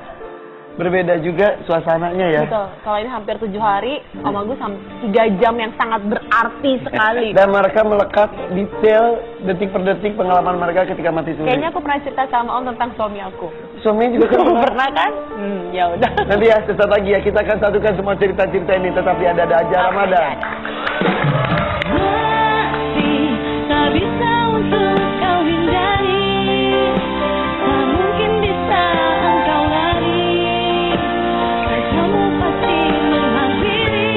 berbeda juga suasananya ya. Betul. Kalau ini hampir 7 hari, Om Agus 3 jam yang sangat berarti sekali. Dan mereka melekat detail detik per detik pengalaman mereka ketika mati suri. Kayaknya aku pernah cerita sama Om tentang suami aku. Suaminya juga Pernah kan? Ya udah. Nanti ya sesaat lagi ya kita akan satukan semua cerita-cerita ini tetap di Ada Aja Ramadan. Masih tak bisa untuk kau hindari, tak mungkin bisa engkau lari, kamu pasti menghampiri.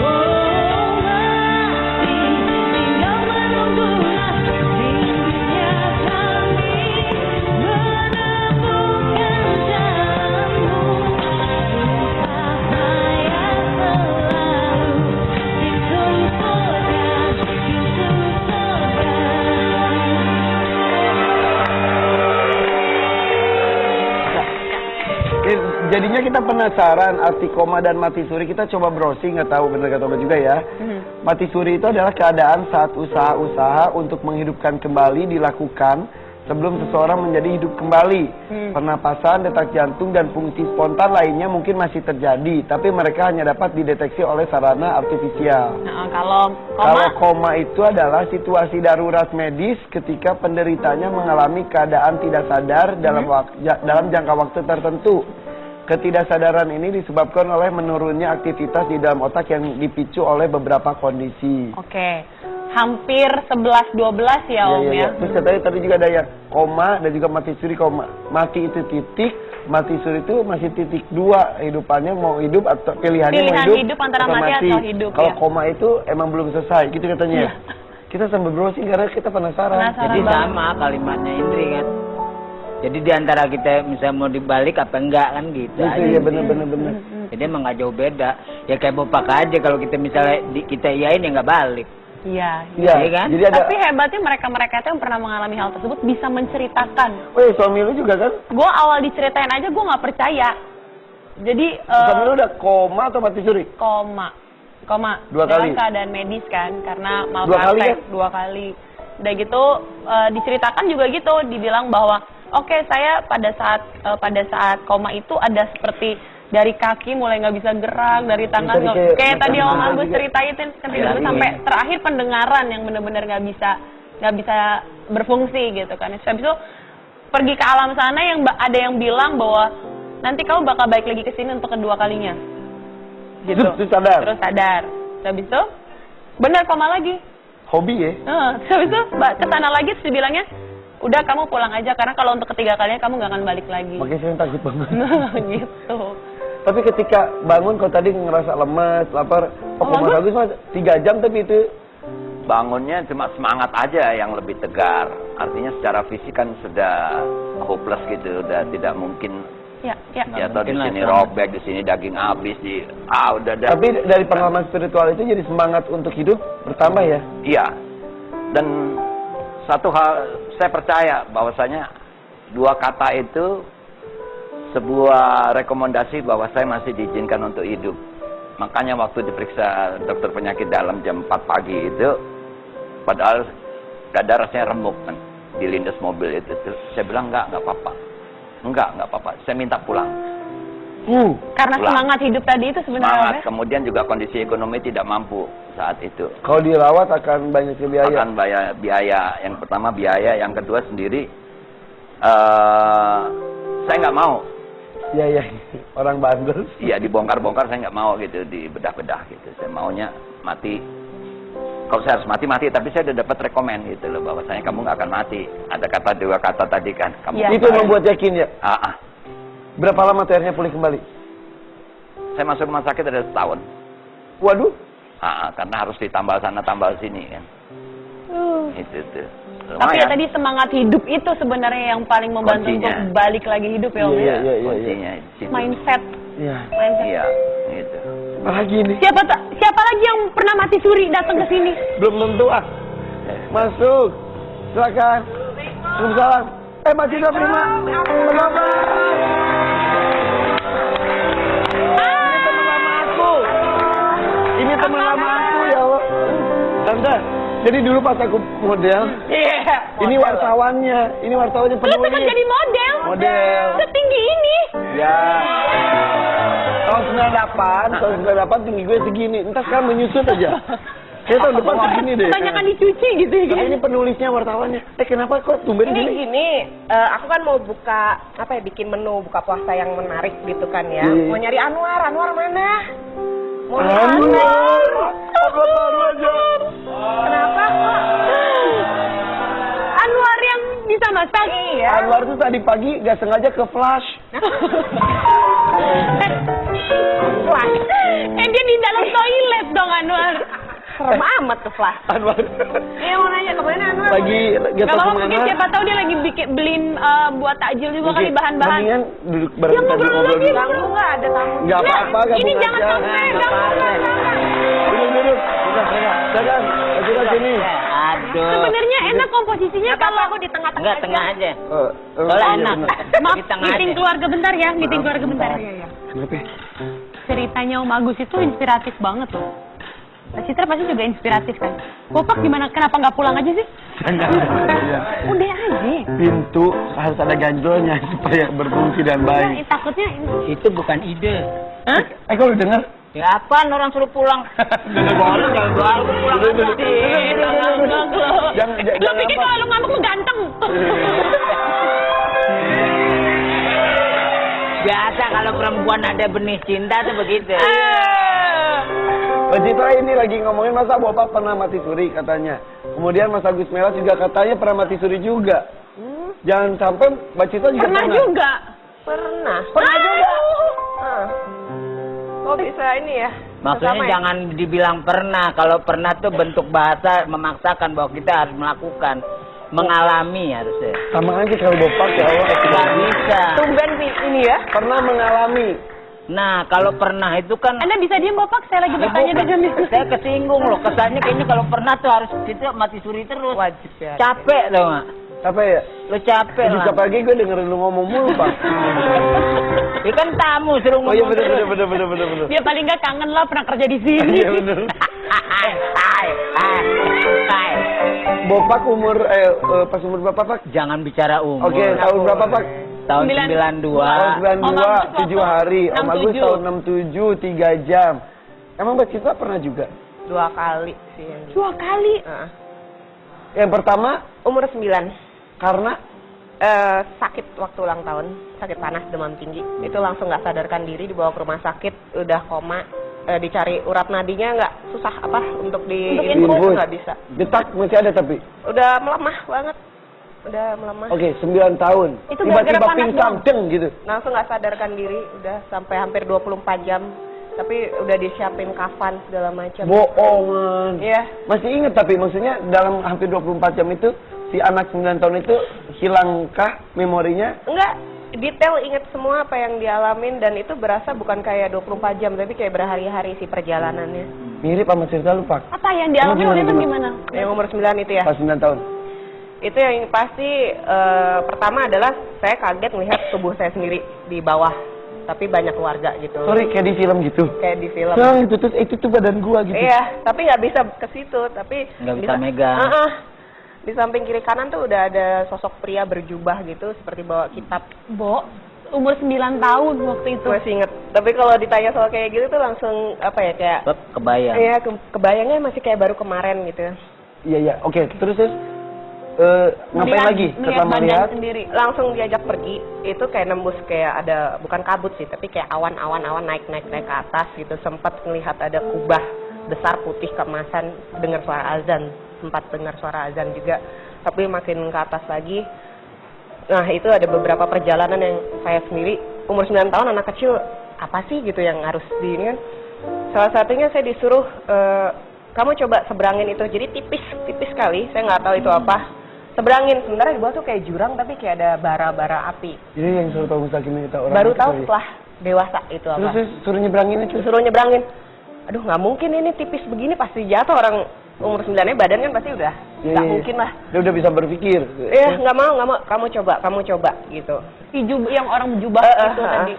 Oh, masih tinggal menunggulah rindunya kami menemukan jalanmu. Jadinya kita penasaran arti koma dan mati suri. Kita coba browsing, nggak tahu benar atau juga ya. Mati suri itu adalah keadaan saat usaha-usaha untuk menghidupkan kembali dilakukan sebelum seseorang menjadi hidup kembali. Pernapasan, detak jantung, dan fungsi spontan lainnya mungkin masih terjadi, tapi mereka hanya dapat dideteksi oleh sarana artifisial. Nah, kalau koma itu adalah situasi darurat medis ketika penderitanya mengalami keadaan tidak sadar dalam jangka waktu tertentu. Ketidaksadaran ini disebabkan oleh menurunnya aktivitas di dalam otak yang dipicu oleh beberapa kondisi. Oke. Hampir 11-12 ya Om ya. Terus katanya tadi juga ada yang koma dan juga mati suri koma. Mati itu titik, mati suri itu masih titik 2 hidupannya, mau hidup atau pilihannya mau hidup antara mati atau hidup. Kalau ya. koma itu emang belum selesai gitu katanya. Kita sambil browsing karena kita penasaran. Jadi sama kalimatnya Indri kan. Jadi di antara kita misalnya mau dibalik apa enggak kan gitu. Iya benar. Jadi emang nggak jauh beda. Ya kayak bopak aja kalau kita misalnya kita iyain ya nggak balik. Iya. Kan? Jadi ada... Tapi hebatnya mereka-mereka itu yang pernah mengalami hal tersebut bisa menceritakan. Weh, suami lu juga kan? Gue awal diceritain aja gue nggak percaya. Jadi suami lu udah koma atau mati suri? Koma. 2 kali. Dalam keadaan medis kan, karena malpraktek 2 kali. Udah gitu diceritakan juga gitu, dibilang bahwa oke, saya pada saat koma itu ada seperti dari kaki mulai nggak bisa gerak, dari tangan kayak tadi Om Agus ceritain kan tiba-tiba sampai terakhir pendengaran yang benar-benar nggak bisa berfungsi gitu kan. Habis itu pergi ke alam sana yang ada yang bilang bahwa nanti kamu bakal balik lagi ke sini untuk kedua kalinya. Gitu. Terus sadar. Habis itu benar koma lagi. Hobi ya? Habis itu kesana lagi terus dibilangnya udah kamu pulang aja karena kalau untuk ketiga kalinya kamu nggak akan balik lagi. Makanya saya takut banget. Gitu. Tapi ketika bangun kau tadi ngerasa lemas, lapar, koma bagus mas 3 jam tapi itu bangunnya cuma semangat aja yang lebih tegar. Artinya secara fisik kan sudah hopeless gitu, udah tidak mungkin. Ya. Atau di sini robek, di sini daging habis, udah. Tapi dari pengalaman spiritual itu jadi semangat untuk hidup bertambah ya? Iya. Dan satu hal saya percaya bahwasanya 2 kata itu sebuah rekomendasi bahwa saya masih diizinkan untuk hidup. Makanya waktu diperiksa dokter penyakit dalam jam 4 pagi itu, padahal dada rasanya remuk kan, dilindas mobil itu. Terus saya bilang enggak apa-apa. Enggak apa-apa. Saya minta pulang. Karena pulang. Semangat hidup tadi itu sebenarnya. Semangat, kemudian juga kondisi ekonomi tidak mampu saat itu. Kalau dirawat akan banyak biaya. Akan biaya. Yang pertama biaya, yang kedua sendiri saya nggak mau. Iya, orang bandel. Iya, dibongkar-bongkar saya nggak mau gitu, dibedah-bedah gitu. Saya maunya mati. Kalau saya harus mati, tapi saya udah dapat rekomen gitu loh, bahwasanya kamu nggak akan mati. Ada 2 kata tadi kan. Kamu itu membuat yakin ya? Berapa lama akhirnya pulih kembali? Saya masuk rumah sakit ada 1 tahun. Waduh. Karena harus ditambal sana, tambal sini kan. Itu. Tapi ya tadi semangat hidup itu sebenarnya yang paling membantu untuk balik lagi hidup ya Om. Iya. Mindset. Iya, gitu. Lagi nih. Siapa lagi yang pernah mati suri datang ke sini? Belum tentu Masuk. Silakan. Waalaikumsalam. Masih ada prima. Ini teman lama aku ya Allah. Tante, jadi dulu pas aku model, ini wartawannya penulis. Lu sempat jadi model? Setinggi ini? Ya. Tahun 98 tinggi gue segini. Entah sekarang menyusut aja. Kayak tahun depan segini deh. Tanyakan dicuci gitu ya. Tapi ini penulisnya, wartawannya. Kenapa kok tumben gini? Aku kan mau buka, bikin menu buka puasa yang menarik gitu kan ya. Mau nyari Anwar mana? Mau nyari Anwar. Aku baru aja. Kenapa? Anwar yang bisa masak? Iya. Anwar tuh tadi pagi gak sengaja ke flash. Dia di dalam toilet dong Anwar. Serem amat ke flash. Anwar. Iya mau nanya kemana Anwar? Lagi gak apa-apa, mungkin siapa tahu dia lagi beliin buat takjil juga kali bahan-bahan. Mendingan duduk bareng kita ngobrol dulu. Ganggu nggak ada tamu? Gak apa-apa, gabung aja. Ini jangan sampai. Duduk. Dadah sini. Aduh. Sebenarnya enak komposisinya kalau aku di tengah-tengah Enggak, tengah aja. Soalnya enak. Maaf, Di tengah meeting aja. keluarga bentar ya, meeting keluarga bentar. Kenapa? Ceritanya Om Agus itu inspiratif banget loh. Mbak Citra pasti juga inspiratif kan? Bopak gimana? Kenapa nggak pulang aja sih? Udah aja. Pintu harus ada ganjolnya supaya berfungsi dan baik. Nah, takutnya Itu bukan ide. Hah? Kalau lu dengar? Ya apaan orang suruh pulang? Boleh jangan doa pulang aja. Lu pikir kalau lu ngamuk lu ganteng? Biasa kalau perempuan ada benih cinta tuh begitu. Mbak Citra ini lagi ngomongin masa Bapak pernah mati suri katanya. Kemudian Mas Agus Melas juga katanya pernah mati suri juga. Jangan sampai Mbak Citra juga Pernah juga. Pernah. Pernah juga. Kok bisa ini ya? Maksudnya Sama ya? jangan dibilang pernah. Kalau pernah tuh bentuk bahasa memaksakan bahwa kita harus melakukan. Mengalami harusnya. Sama aja kalau Bapak ya Allah. Nggak bisa. Tumben ini ya. Pernah mengalami. Nah, kalau pernah itu kan Anda bisa diam Bapak? Saya lagi bertanya dengan saya kesinggung loh. Kesannya kayaknya kalau pernah tuh harus kita mati suri terus. Wajib ya. Capek loh, Mak. Capek ya? Lo capek Aduh, lah. capek lagi gue dengerin lu ngomong mulu, Pak. Ya kan tamu suruh Oh ngomong. iya bener. Dia paling nggak kangen lah pernah kerja di sini. Iya bener. Hai. Bapak umur, pas umur berapa, Pak? Jangan bicara umur. Oke, tahun berapa, Pak? Tahun 92. Tahun Om 92, Agus 7 hari. Om Agus 67. tahun 67, 3 jam. Emang Mbak Citra pernah juga? 2 kali sih yang gitu. 2 kali. Heeh. Yang pertama, Umur 9. karena Sakit waktu ulang tahun, sakit panas, demam tinggi. Itu langsung nggak sadarkan diri, dibawa ke rumah sakit, udah koma. Dicari urat nadinya nggak susah apa untuk infus. nggak bisa. Detak masih ada tapi. Udah melemah banget. Udah melemah. Oke, 9 tahun. Itu gara-gara Tiba-tiba panas pingsan, doang? deng gitu. Langsung nggak sadarkan diri, udah sampai hampir 24 jam. Tapi udah disiapin kafan segala macam. Bohongan. Iya. Masih inget tapi maksudnya dalam hampir 24 jam itu si anak 9 tahun itu hilangkah memorinya? Enggak, detail inget semua apa yang dialamin dan itu berasa bukan kayak 24 jam tapi kayak berhari-hari sih perjalanannya. Mirip sama cerita lu, Pak. Apa yang dialami waktu itu gimana? Yang umur 9 itu ya. Pas 9 tahun. Itu yang pasti pertama adalah saya kaget melihat tubuh saya sendiri di bawah. Tapi banyak keluarga gitu. Sorry, kayak di film gitu. Kayak di film. Nah, itu tuh badan gua gitu. Iya, tapi nggak bisa ke situ. Tapi Nggak bisa megang. Di samping kiri kanan tuh udah ada sosok pria berjubah gitu, seperti bawa kitab. Bo, umur 9 tahun waktu itu. Masih inget. Tapi kalau ditanya soal kayak gitu tuh langsung apa ya kayak. Kebayang. Iya, kebayangnya masih kayak baru kemarin gitu. Iya. Oke, terus ngapain lagi setelah melihat? sendiri. Langsung diajak pergi. Itu kayak nembus kayak ada bukan kabut sih, tapi kayak awan-awan naik ke atas gitu. Sempat melihat ada kubah besar putih keemasan, dengar suara azan. Sempat dengar suara azan juga. Tapi makin ke atas lagi. Nah, itu ada beberapa perjalanan yang saya sendiri umur 9 tahun anak kecil apa sih gitu yang harus di ini kan. Salah satunya saya disuruh kamu coba seberangin itu. Jadi tipis sekali. Saya nggak tahu itu apa. Seberangin, sementara di bawah tuh kayak jurang tapi kayak ada bara-bara api. Jadi yang suruh tahu Mustaqim kita orang Baru itu tahu ya? setelah dewasa itu apa. Terus suruh nyebrangin itu. Suruh nyebrangin. Aduh, nggak mungkin ini tipis begini pasti jatuh, orang umur 9-nya badan kan pasti udah nggak Iya. mungkin lah. Dia udah bisa berpikir. Iya, nggak mau. Kamu coba gitu. Yang orang berjubah itu tadi.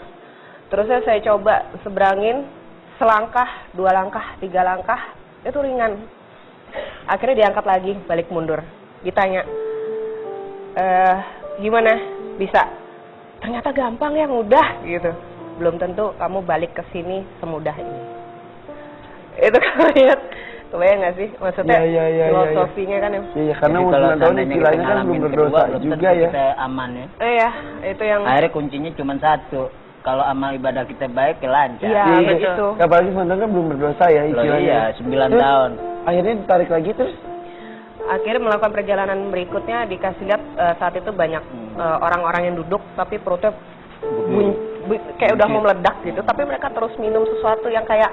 Terusnya saya coba seberangin selangkah, 2 langkah, 3 langkah, itu ringan. Akhirnya diangkat lagi, balik mundur. Ditanya, gimana? Bisa? Ternyata gampang ya, mudah gitu. Belum tentu kamu balik ke sini semudah ini. Itu kamu lihat, kebayang nggak sih? Maksudnya Iya. filosofinya kan ya. Iya, karena Jadi umur kalau 9 tahun seandainya istilahnya kita kan belum ngalamin berdosa kedua, juga tentu ya. kita aman ya. Iya, itu yang Akhirnya kuncinya cuma satu. Kalau amal ibadah kita baik, ya lancar. Iya, Iya, begitu. apalagi 9 tahun kan belum berdosa ya Loh, istilahnya. iya, 9 Terus, tahun. Akhirnya ditarik lagi terus. Akhirnya melakukan perjalanan berikutnya, dikasih lihat saat itu banyak orang-orang yang duduk tapi perutnya kayak udah mau meledak gitu, tapi mereka terus minum sesuatu yang kayak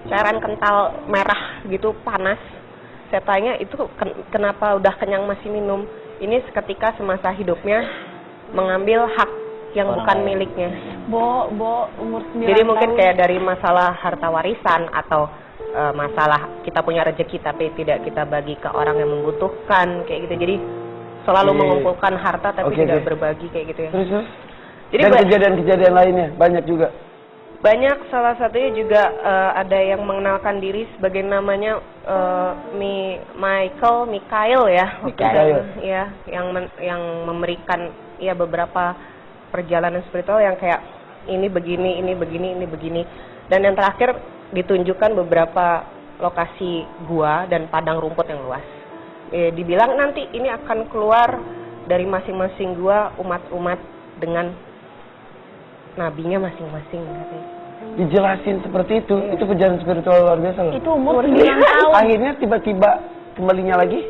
cairan kental merah gitu, panas. Saya tanya, itu kenapa udah kenyang masih minum? Ini seketika semasa hidupnya mengambil hak yang bukan miliknya. Bo, umur 9 Jadi mungkin tahun. kayak dari masalah harta warisan atau masalah kita punya rezeki tapi tidak kita bagi ke orang yang membutuhkan kayak gitu. Jadi selalu mengumpulkan harta tapi tidak berbagi kayak gitu ya. Terus? Jadi dan kejadian-kejadian lainnya banyak juga. Banyak, salah satunya juga ada yang mengenalkan diri sebagai namanya Mikael ya. Mikael. Ya, yang memberikan ya beberapa perjalanan spiritual yang kayak ini begini, ini begini, ini begini. Dan yang terakhir ditunjukkan beberapa lokasi gua dan padang rumput yang luas. Dibilang nanti ini akan keluar dari masing-masing gua umat-umat dengan nabinya masing-masing katanya. Dijelasin seperti itu perjalanan spiritual luar biasa loh. Itu umur 9 tahun. Akhirnya tiba-tiba kembalinya lagi?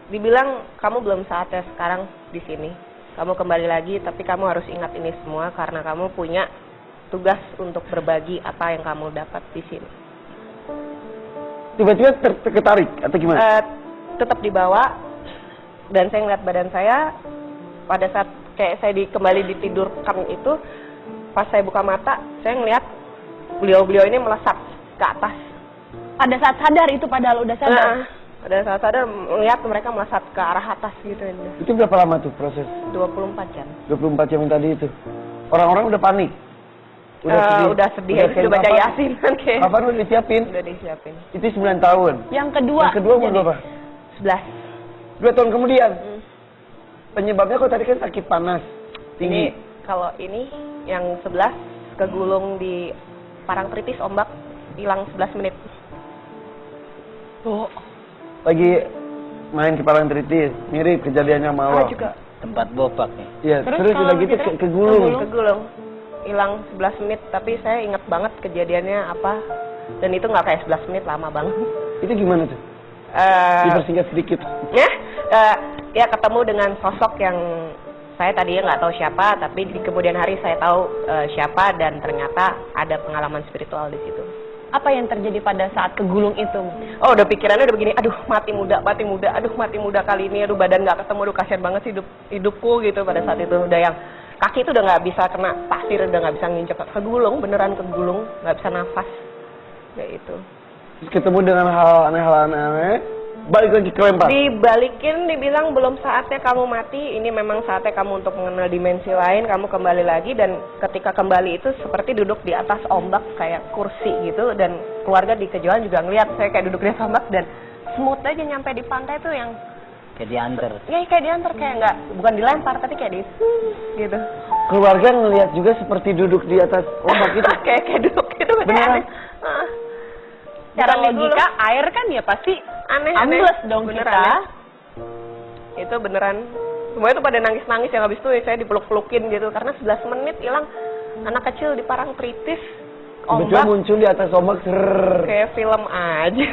Dibilang kamu belum saatnya sekarang di sini. Kamu kembali lagi, tapi kamu harus ingat ini semua karena kamu punya tugas untuk berbagi apa yang kamu dapat di sini. Tiba-tiba terketarik atau gimana? Tetap dibawa dan saya ngeliat badan saya pada saat kayak saya kembali ditidurkan itu, pas saya buka mata saya ngeliat beliau-beliau ini melesat ke atas. Pada saat sadar itu padahal udah sadar. Pada saat sadar melihat mereka melesat ke arah atas gitu. Itu berapa lama tuh proses? 24 jam. 24 jam tadi itu. Orang-orang udah panik. Udah sedih, udah baca Yasin kan kayak. Kapan udah disiapin? Udah disiapin. Itu 9 tahun. Yang kedua umur berapa? 11. 2 tahun kemudian. Penyebabnya kok tadi kan sakit panas tinggi. Kalau ini yang 11 kegulung di Parangtritis, ombak hilang 11 menit. Tuh. Lagi main ke Parangtritis, mirip kejadiannya sama lo. Juga. Tempat bopak nih. Iya, terus udah gitu kegulung. Hilang 11 menit, tapi saya ingat banget kejadiannya apa, dan itu nggak kayak 11 menit, lama banget. Itu gimana tuh? Dipersingkat sedikit. Ya ketemu dengan sosok yang saya tadinya nggak tahu siapa, tapi di kemudian hari saya tahu siapa, dan ternyata ada pengalaman spiritual di situ. Apa yang terjadi pada saat kegulung itu? Oh, udah pikirannya udah begini, aduh mati muda, aduh mati muda kali ini, aduh badan nggak ketemu, aduh kasihan banget sih hidupku gitu pada saat itu. Udah yang kaki itu udah nggak bisa kena pasir, udah nggak bisa nginjek, kegulung, beneran kegulung, nggak bisa nafas, kayak itu. Terus ketemu dengan hal aneh, balik lagi ke lempar. Dibalikin, dibilang belum saatnya kamu mati, ini memang saatnya kamu untuk mengenal dimensi lain, kamu kembali lagi, dan ketika kembali itu seperti duduk di atas ombak kayak kursi gitu, dan keluarga di kejauhan juga ngeliat saya kayak duduk di atas ombak, dan smooth aja nyampe di pantai tuh yang kayak diantar. Ya kayak diantar, kayak nggak, bukan dilempar tapi kayak di gitu. Keluarga ngelihat juga seperti duduk di atas ombak itu. kayak duduk gitu. Beneran? Secara logika air kan ya pasti aneh ambles dong beneran, kita. Ya? Itu beneran. Semuanya tuh pada nangis-nangis, yang habis itu saya dipeluk-pelukin gitu karena 11 menit hilang. Anak kecil di Parangtritis, ombak muncul di atas ombak, kayak film aja.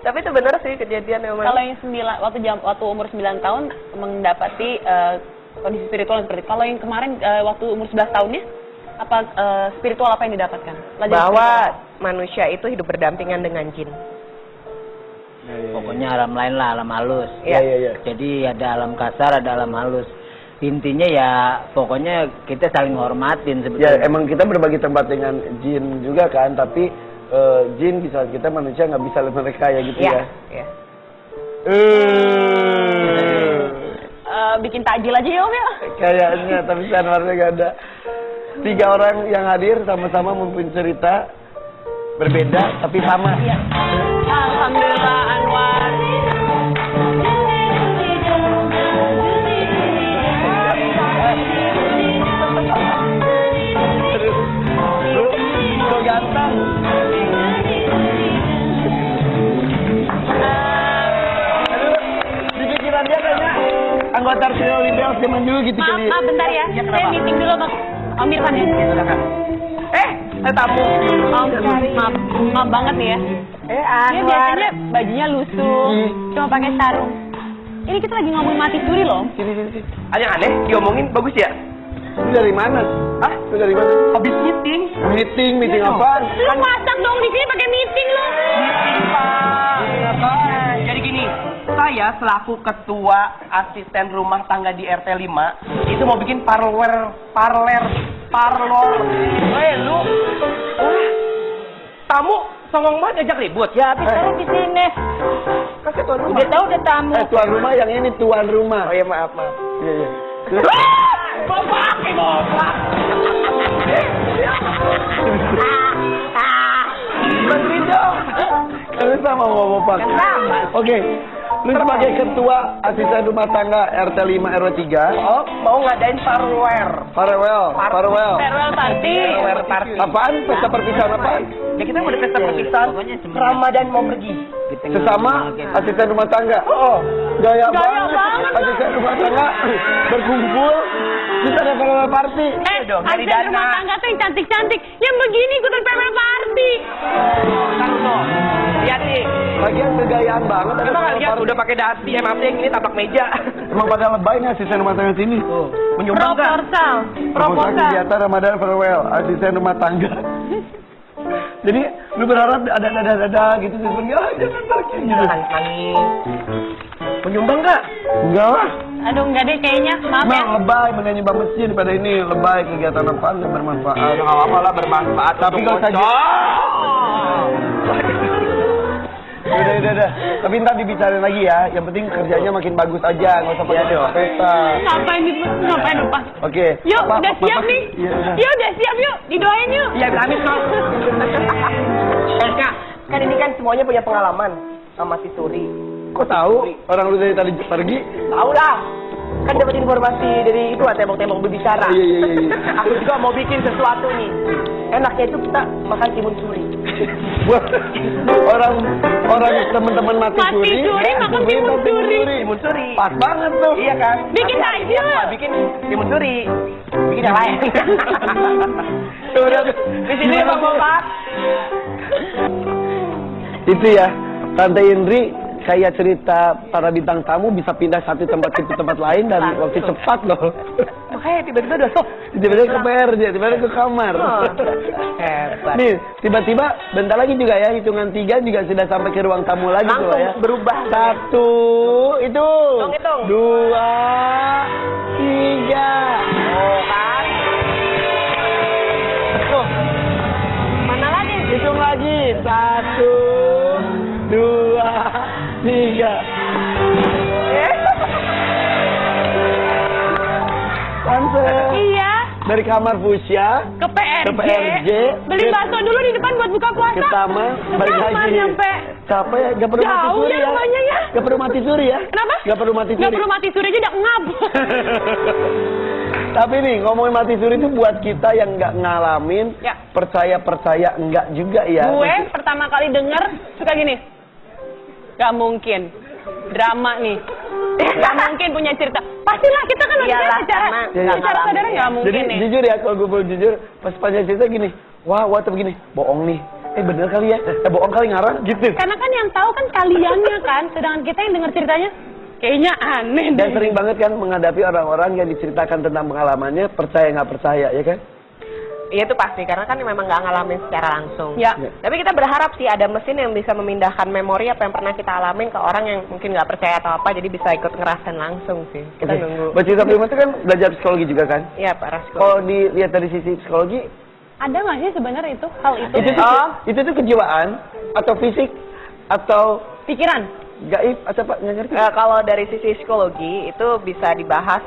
Tapi itu bener sih kejadian memang. Kalau yang 9 waktu umur 9 tahun mendapati kondisi spiritual seperti itu. Kalau yang kemarin waktu umur 11 tahunnya apa spiritual apa yang didapatkan? Bahwa manusia itu hidup berdampingan dengan jin. Pokoknya alam lain lah, alam halus. Iya. Jadi ada alam kasar, ada alam halus. Intinya ya pokoknya kita saling hormatin sebetulnya. Ya emang kita berbagi tempat dengan jin juga kan, tapi jin bisa kita, manusia nggak bisa lihat mereka ya gitu ya. Iya. Bikin takjil aja ya Om ya. Kayaknya, tapi Anwarnya nggak ada. 3 orang yang hadir sama-sama mempunyai cerita berbeda tapi sama. Iya. Alhamdulillah Anwar. Lu ganteng. Di pikiran dia kayaknya anggota Arsenal Libels zaman dulu gitu kali. Maaf bentar ya. Saya meeting dulu sama Om Irfan ya. Ada tamu. Maaf banget nih ya. Dia biasanya bajunya lusuh, cuma pakai sarung. Ini kita lagi ngomongin mati suri loh. Sini. Ada yang aneh diomongin bagus ya? Lu dari mana? Lu dari mana? Habis meeting. Meeting apa? Lu masak dong di sini pakai meeting lo. Meeting Pak. Meeting apa? Jadi gini, saya selaku ketua asisten rumah tangga di RT 5 itu mau bikin parlor. Weh lu, tamu songong banget ngajak ribut. Ya, habis taruh di sini. Kasih tuan rumah. Udah tahu udah tamu. Tuan rumah yang ini tuan rumah. Oh iya maaf. Iya, iya. Bapak, Menteri dong. Kan sama mau bapak. Sama. Oke. Lu sebagai ketua asisten rumah tangga RT 5 RW 3. Oh, mau ngadain farewell. Farewell. Farewell party. Farewell party. Apaan? Pesta perpisahan apaan? Ya kita mau ada pesta perpisahan. Ramadan mau pergi. Sesama asisten rumah tangga. Oh, Gaya banget. Asisten rumah tangga berkumpul. Terus ada farewell party. dong, dari asisten rumah dana. tangga tuh yang cantik-cantik. Yang begini ikutan farewell party. Taruh. Lihat nih. Bagian kegayaan banget. Ada Emang farewell lihat party. udah pakai dasi, emang yang ini taplak meja. Emang pada lebay nih asisten rumah tangga sini. Menyumbang nggak? Proposal kegiatan Ramadan farewell asisten rumah tangga. Jadi lu berharap ada gitu terus pergi jangan pergi gitu. Menyumbang nggak? Enggak lah. Aduh enggak deh kayaknya. Maaf ya. Nah, lebay menyanyi nyumbang masjid pada ini lebay kegiatan apaan yang bermanfaat. Ya nggak apa-apa lah bermanfaat. Tapi kalau saja udah. Tapi ntar dibicarain lagi ya. Yang penting kerjanya makin bagus aja, nggak usah pakai pesta. Ngapain lupa? Oke. Yuk, Apa- udah apa- siap apa- nih. Iya, udah. Yuk, udah siap yuk. Didoain yuk. Iya, amin kok. Kak, kan ini kan semuanya punya pengalaman sama si Suri. Kok tahu orang lu dari tadi pergi? Tahu lah. Kan dapat informasi dari itu tembok-tembok berbicara. Iya. Aku juga mau bikin sesuatu nih. Enaknya itu kita makan timun suri. Buat orang teman-teman mati suri makan timun suri. Timun suri. Pas banget tuh. Iya kan? Bikin Tapi aja. nggak bikin timun suri. Bikin yang lain. Udah. Di sini Bang Bopak. Itu ya, Tante Indri kayak cerita para bintang tamu bisa pindah satu tempat ke tempat lain dan waktu cepat loh. Makanya tiba-tiba udah sok. Tiba-tiba ke PRJ, tiba-tiba ke kamar. Hebat. Nih, tiba-tiba bentar lagi juga ya, hitungan 3 juga sudah sampai ke ruang tamu lagi tuh Langsung ya. berubah. 1, itu. Hitung. 2, 3. Oh kan? Tuh, Mana lagi? hitung lagi. 1, 2, 3. Tante. Iya. Dari kamar Fusya Ke PRJ. Beli ke- bakso dulu di depan buat buka puasa. ke taman balik Taman lagi. nyampe. Capek ya, gak perlu mati Jauh suri ya ya. rumahnya ya. Gak perlu mati suri ya. Kenapa? Gak perlu mati Nggak suri. perlu mati suri aja udah ngap. Tapi nih ngomongin mati suri itu buat kita yang nggak ngalamin, Ya. percaya enggak juga ya. Gue pertama kali denger suka gini. Gak mungkin. Drama nih. Gak mungkin punya cerita. Pastilah kita kan Iyalah, harusnya secara karena secara sadar nggak mungkin Jadi nih. jujur ya, kalau gue boleh jujur, pas cerita gini, wah tuh begini, bohong nih. Bener kali ya, bohong kali ngarang gitu. Karena kan yang tahu kan kaliannya kan, sedangkan kita yang dengar ceritanya kayaknya aneh Dan deh. sering banget kan menghadapi orang-orang yang diceritakan tentang pengalamannya, percaya nggak percaya ya kan? Iya itu pasti, karena kan memang nggak ngalamin secara langsung. Ya. Tapi kita berharap sih ada mesin yang bisa memindahkan memori apa yang pernah kita alamin ke orang yang mungkin nggak percaya atau apa, jadi bisa ikut ngerasain langsung sih. Kita nunggu. Baca cerita prima itu kan belajar psikologi juga kan? Iya Pak Rasko. Kalau dilihat dari sisi psikologi, Ada nggak sih sebenarnya itu hal itu? itu tuh kejiwaan atau fisik atau Pikiran. gaib atau apa nggak ngerti? Kalau dari sisi psikologi itu bisa dibahas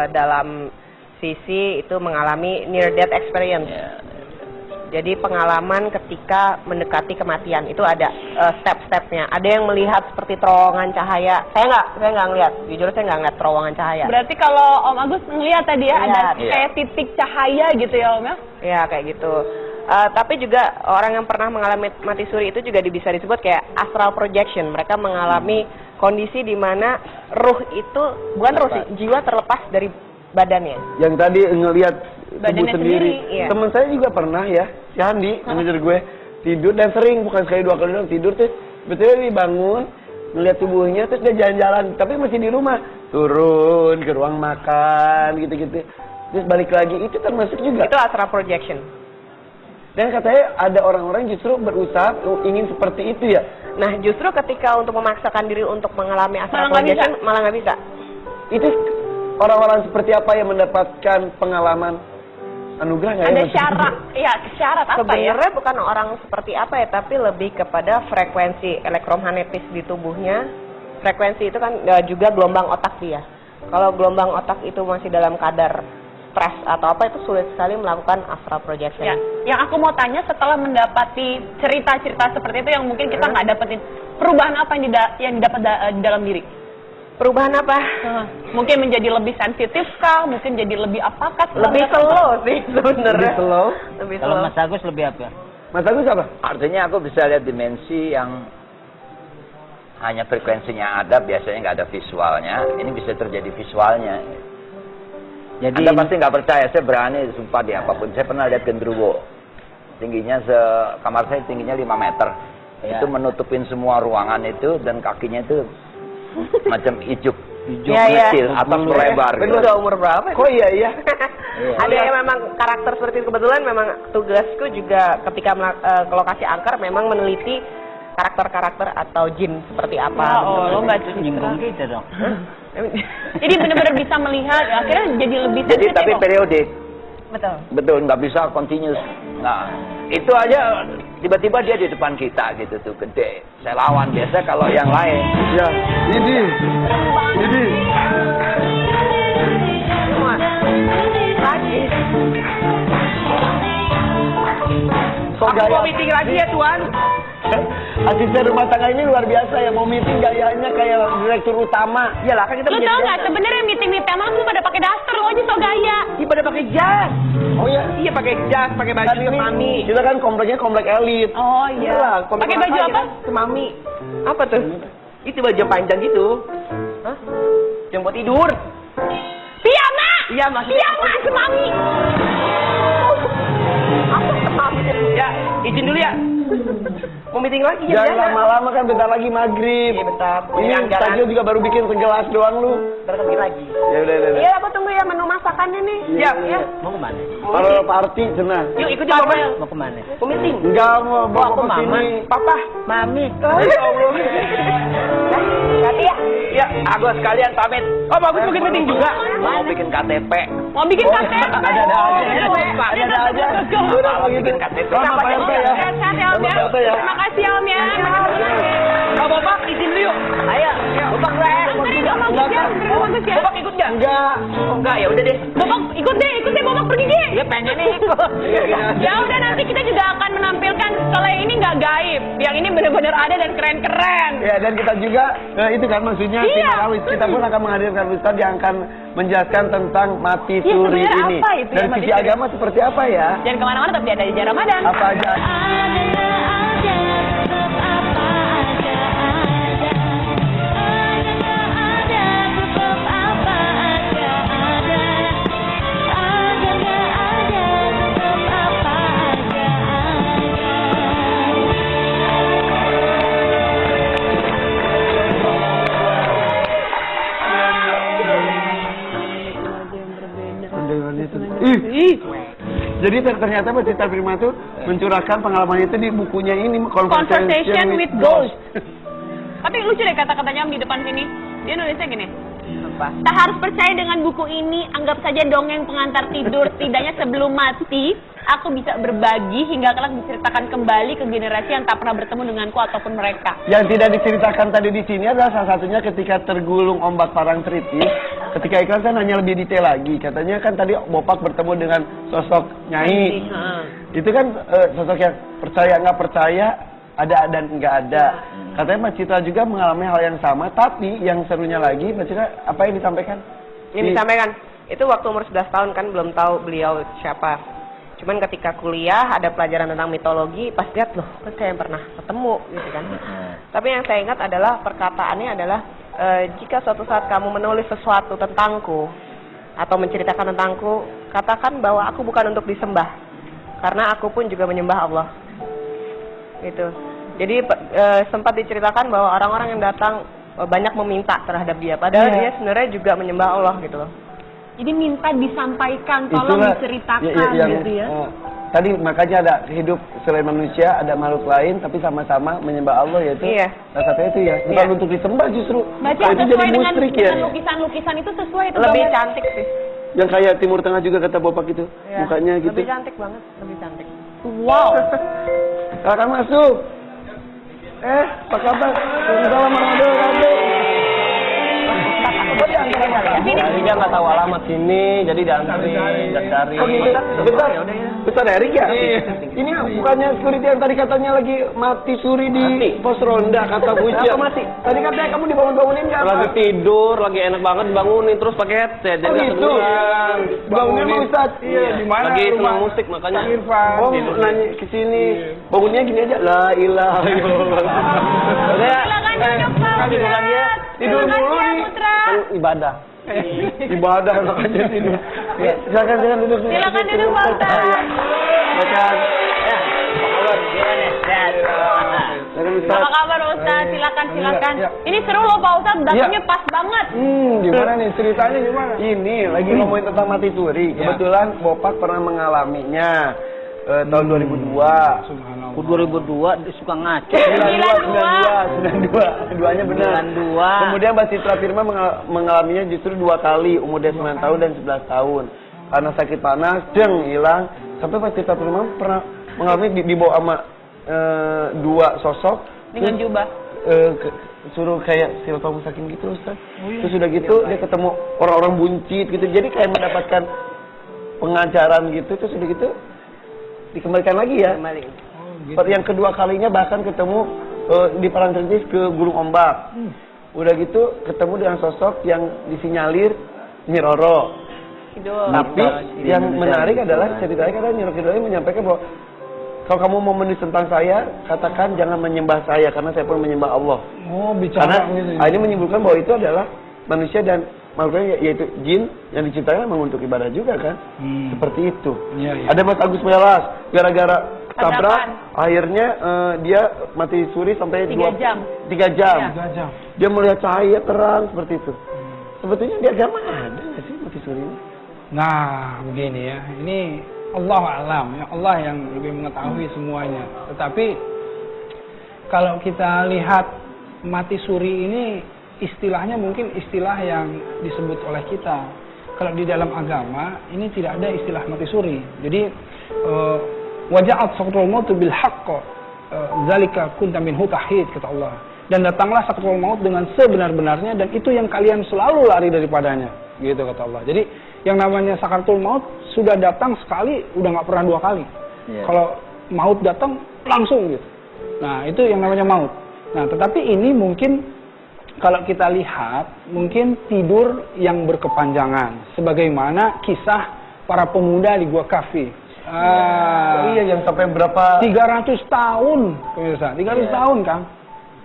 dalam sisi itu mengalami near death experience. Jadi pengalaman ketika mendekati kematian itu ada step-stepnya. Ada yang melihat seperti terowongan cahaya. Saya nggak ngelihat. Jujur saya nggak ngeliat terowongan cahaya. Berarti kalau Om Agus ngelihat tadi ya ada Ngeliat. kayak titik cahaya gitu ya Om ya? Ya kayak gitu. Tapi juga orang yang pernah mengalami mati suri itu juga bisa disebut kayak astral projection. Mereka mengalami kondisi di mana ruh itu bukan ruh sih, jiwa terlepas dari badannya. Yang tadi ngelihat tubuh Badannya sendiri. sendiri, iya. Temen saya juga pernah ya, si Handi, manajer gue, tidur dan sering bukan sekali 2 kali doang tidur terus betul dia bangun ngelihat tubuhnya terus dia jalan-jalan tapi masih di rumah, turun ke ruang makan gitu-gitu. Terus balik lagi itu termasuk juga. Itu astral projection. Dan katanya ada orang-orang justru berusaha ingin seperti itu ya. Nah, justru ketika untuk memaksakan diri untuk mengalami astral Malah nggak projection malah nggak bisa. Itu orang-orang seperti apa yang mendapatkan pengalaman anugerah nggak ya? Ada maksudnya? syarat, ya syarat apa ya? Sebenarnya bukan orang seperti apa ya, tapi lebih kepada frekuensi elektromagnetis di tubuhnya. Frekuensi itu kan juga gelombang otak dia. Kalau gelombang otak itu masih dalam kadar stres atau apa, itu sulit sekali melakukan astral projection. Ya, yang aku mau tanya setelah mendapati cerita-cerita seperti itu yang mungkin kita nggak dapetin, perubahan apa yang didapat di dalam diri? Perubahan apa? Mungkin menjadi lebih sensitif kah? Mungkin jadi lebih apakah? Lebih slow sih sebenarnya. Lebih slow. Lebih Kalau slow. Mas Agus lebih apa? Mas Agus apa? Artinya aku bisa lihat dimensi yang hanya frekuensinya ada, biasanya nggak ada visualnya. Ini bisa terjadi visualnya. Jadi Anda pasti nggak percaya, saya berani sumpah di apapun. Saya pernah lihat genderuwo, tingginya kamar saya tingginya 5 meter. Ya. Itu menutupin semua ruangan itu dan kakinya itu macam ijuk Ya. kecil, atas lebar. Itu Gitu. udah umur berapa? Kok iya? Ada yang memang karakter seperti itu. Kebetulan memang tugasku juga ketika ke lokasi angker memang meneliti karakter-karakter atau jin seperti apa. Oh, lo nggak nyinggung kita dong. Jadi benar-benar bisa melihat, akhirnya jadi lebih Jadi sensitif. tapi periodik. Betul. Betul, nggak bisa continuous. Nah, itu aja tiba-tiba dia di depan kita gitu tuh, gede. Saya lawan. Biasa kalau yang lain. Ya, ini. Lagi. So Aku mau meeting lagi ya Tuan. Asisten rumah tangga ini luar biasa ya, mau meeting gayanya kayak direktur utama. Iyalah kan kita Lu tau nggak sebenarnya meeting emang lu pada pakai daster, lo aja so gaya. Iya pada pakai jas. Oh ya, Iya pakai jas, pakai baju kan ke ini mami. kita kan kompleknya komplek elit. Oh Iyalah, iya. komplek Pakai baju orang apa? kaya kan, ke mami. Apa tuh? Itu baju panjang gitu. Hah? Yang buat tidur. Piyama. Iya maksudnya. Piyama semami. Ya, izin dulu ya. Mau meeting lagi ya. Jangan lama-lama kan, bentar lagi maghrib. Iya bentar. Ini Tajil juga baru bikin segelas doang lu. Bentar kan lagi. Ya udah. Iya, aku tunggu ya menu masakannya nih. Ya. Mau kemana? Kalau party cenah. Yuk ikut ya Mama. Mau kemana? Mau meeting. Enggak mau bawa aku ke mama. sini. Papa. Mami. Ya Allah. Nanti ya. Ya, aku sekalian pamit. Oh, bagus bikin meeting juga. Mau bikin KTP. Mau bikin KTP. Ada aja. Udah kalau gitu. Sama Pak RT ya. Sehat ya Om ya. Sama Pak RT ya. Terima kasih Om ya. Bapak izin dulu yuk. Ayo. Bapak enggak. Anterin Om Agus ya. Anterin Om Agus ya. Bapak ikut enggak? Enggak. Oh enggak, ya udah deh. Bapak ikut deh. Bapak pergi deh. Ya pengen nih ikut. Ya udah, nanti kita juga akan menampilkan kalau yang ini nggak gaib, yang ini benar-benar ada dan keren-keren. Ya, dan kita juga itu kan maksudnya Iya. Tim Arawis, kita pun akan menghadirkan Ustadz yang akan menjelaskan tentang mati Iya, suri sebenarnya ini. apa itu ya, Dari mati sisi suri? agama seperti apa ya? Jangan kemana-mana, tapi ada di Ramadan. Apa aja? Jadi ternyata Mbak Cita Prima itu mencurahkan pengalaman itu di bukunya ini, Conversation with Ghost. Tapi lucu deh kata-katanya Om di depan sini. Dia nulisnya gini. Tak harus percaya dengan buku ini, anggap saja dongeng pengantar tidur. Setidaknya sebelum mati, aku bisa berbagi hingga kelak diceritakan kembali ke generasi yang tak pernah bertemu denganku ataupun mereka. Yang tidak diceritakan tadi di sini adalah salah satunya ketika tergulung ombak parang tritis. Ketika iklan saya nanya lebih detail lagi. Katanya kan tadi Bopak bertemu dengan sosok Nyai. Itu kan sosok yang percaya nggak percaya, ada dan nggak ada. Katanya Mbak Citra juga mengalami hal yang sama, tapi yang serunya lagi, Mbak Citra, apa yang disampaikan? Yang disampaikan itu waktu umur 11 tahun kan belum tahu beliau siapa. Cuman ketika kuliah ada pelajaran tentang mitologi, pas lihat loh, kan saya yang pernah ketemu gitu kan. Tapi yang saya ingat adalah perkataannya adalah jika suatu saat kamu menulis sesuatu tentangku atau menceritakan tentangku, katakan bahwa aku bukan untuk disembah, karena aku pun juga menyembah Allah. Gitu. Jadi sempat diceritakan bahwa orang-orang yang datang banyak meminta terhadap dia, padahal dia sebenarnya juga menyembah Allah gitu loh. Jadi minta disampaikan, tolong diceritakan gitu ya. Tadi makanya ada hidup selain manusia, ada makhluk lain, tapi sama-sama menyembah Allah, yaitu salah satunya itu ya. Bukan untuk disembah justru. Baca Kalau itu jadi sesuai musyrik ya. dengan lukisan-lukisan itu sesuai itu. Lebih gambar. cantik sih. Yang kayak Timur Tengah juga kata Bapak gitu. Ya, Mukanya gitu. lebih cantik banget, lebih cantik. Wow. Silakan masuk. Apa kabar? Waalaikumsalam warahmatullahi wabarakatuh. Jadi dia nggak tahu alamat sini, jadi diantri, cari. Oh gitu. Besar Erik ya? Ini bukannya security yang tadi katanya lagi mati suri di pos ronda kata Puja. Apa mati? Tadi katanya kamu dibangun-bangunin nggak? Lagi tidur, lagi enak banget dibangunin terus pakai headset. Jadi nggak gitu. kedengeran. Bangunnya mau Ustaz. Iya, di mana? Lagi senang musik makanya. Oh, nanya ke sini. Bangunnya gini aja. La ilaha illallah. Silakan duduk Pak Ustaz. Tidur mulu nih. Putra. Kan ibadah. Ibadah makanya tidur. Silakan duduk. Silakan duduk Pak Ustaz. Silakan. Apa kabar Ustaz? Silakan. Ini seru loh Pak Ustaz, datangnya pas banget. Gimana nih ceritanya gimana? Ini lagi ngomongin tentang mati suri. Kebetulan Bopak pernah mengalaminya tahun 2002. 2002 dia suka ngaco. 92. Duanya benar. 92. Kemudian Mbak Citra Firma mengalaminya justru 2 kali, umurnya 9 tahun dan 11 tahun. Karena sakit panas, hilang. Sampai Mbak Citra Firma pernah mengalami dibawa sama 2 sosok Dengan jubah. Suruh kayak silpa musakin gitu Ustaz. Terus sudah gitu dia ketemu orang-orang buncit gitu. Jadi kayak mendapatkan pengajaran gitu. Terus sudah gitu dikembalikan lagi ya. Yang kedua kalinya bahkan ketemu di Parangtritis ke Gunung Ombak. Udah gitu ketemu dengan sosok yang disinyalir Nyi Roro. Tapi yang menarik adalah ceritanya karena Nyi Roro menyampaikan bahwa kalau kamu mau menulis tentang saya, katakan jangan menyembah saya karena saya pun menyembah Allah. Oh, bicara karena gitu. Ini menyimpulkan bahwa itu adalah manusia dan makhluknya yaitu jin yang diciptakan memang untuk ibadah juga kan. Seperti itu. Iya. Ada Mas Agus Melas gara-gara tabrak Tabrakan. akhirnya dia mati suri sampai 3 jam. 3 jam. Iya. 3 jam. Dia melihat cahaya terang seperti itu. Sebetulnya di agama ada nggak sih mati suri ini? Nah, begini ya. Ini Allah alam, ya Allah yang lebih mengetahui semuanya. Tetapi kalau kita lihat mati suri ini istilahnya mungkin istilah yang disebut oleh kita. Kalau di dalam agama ini tidak ada istilah mati suri. Jadi waja'at sakratul maut bil haqq zalika kunta minhu tahid kata Allah. Dan datanglah sakratul maut dengan sebenar-benarnya dan itu yang kalian selalu lari daripadanya. Gitu kata Allah. Jadi yang namanya sakratul maut sudah datang sekali, udah nggak pernah 2 kali. Kalau maut datang langsung gitu. Nah itu yang namanya maut. Nah tetapi ini mungkin kalau kita lihat mungkin tidur yang berkepanjangan, sebagaimana kisah para pemuda di Gua Kafi. Iya yang sampai berapa? 300 tahun, pemirsa. 300 tahun kan.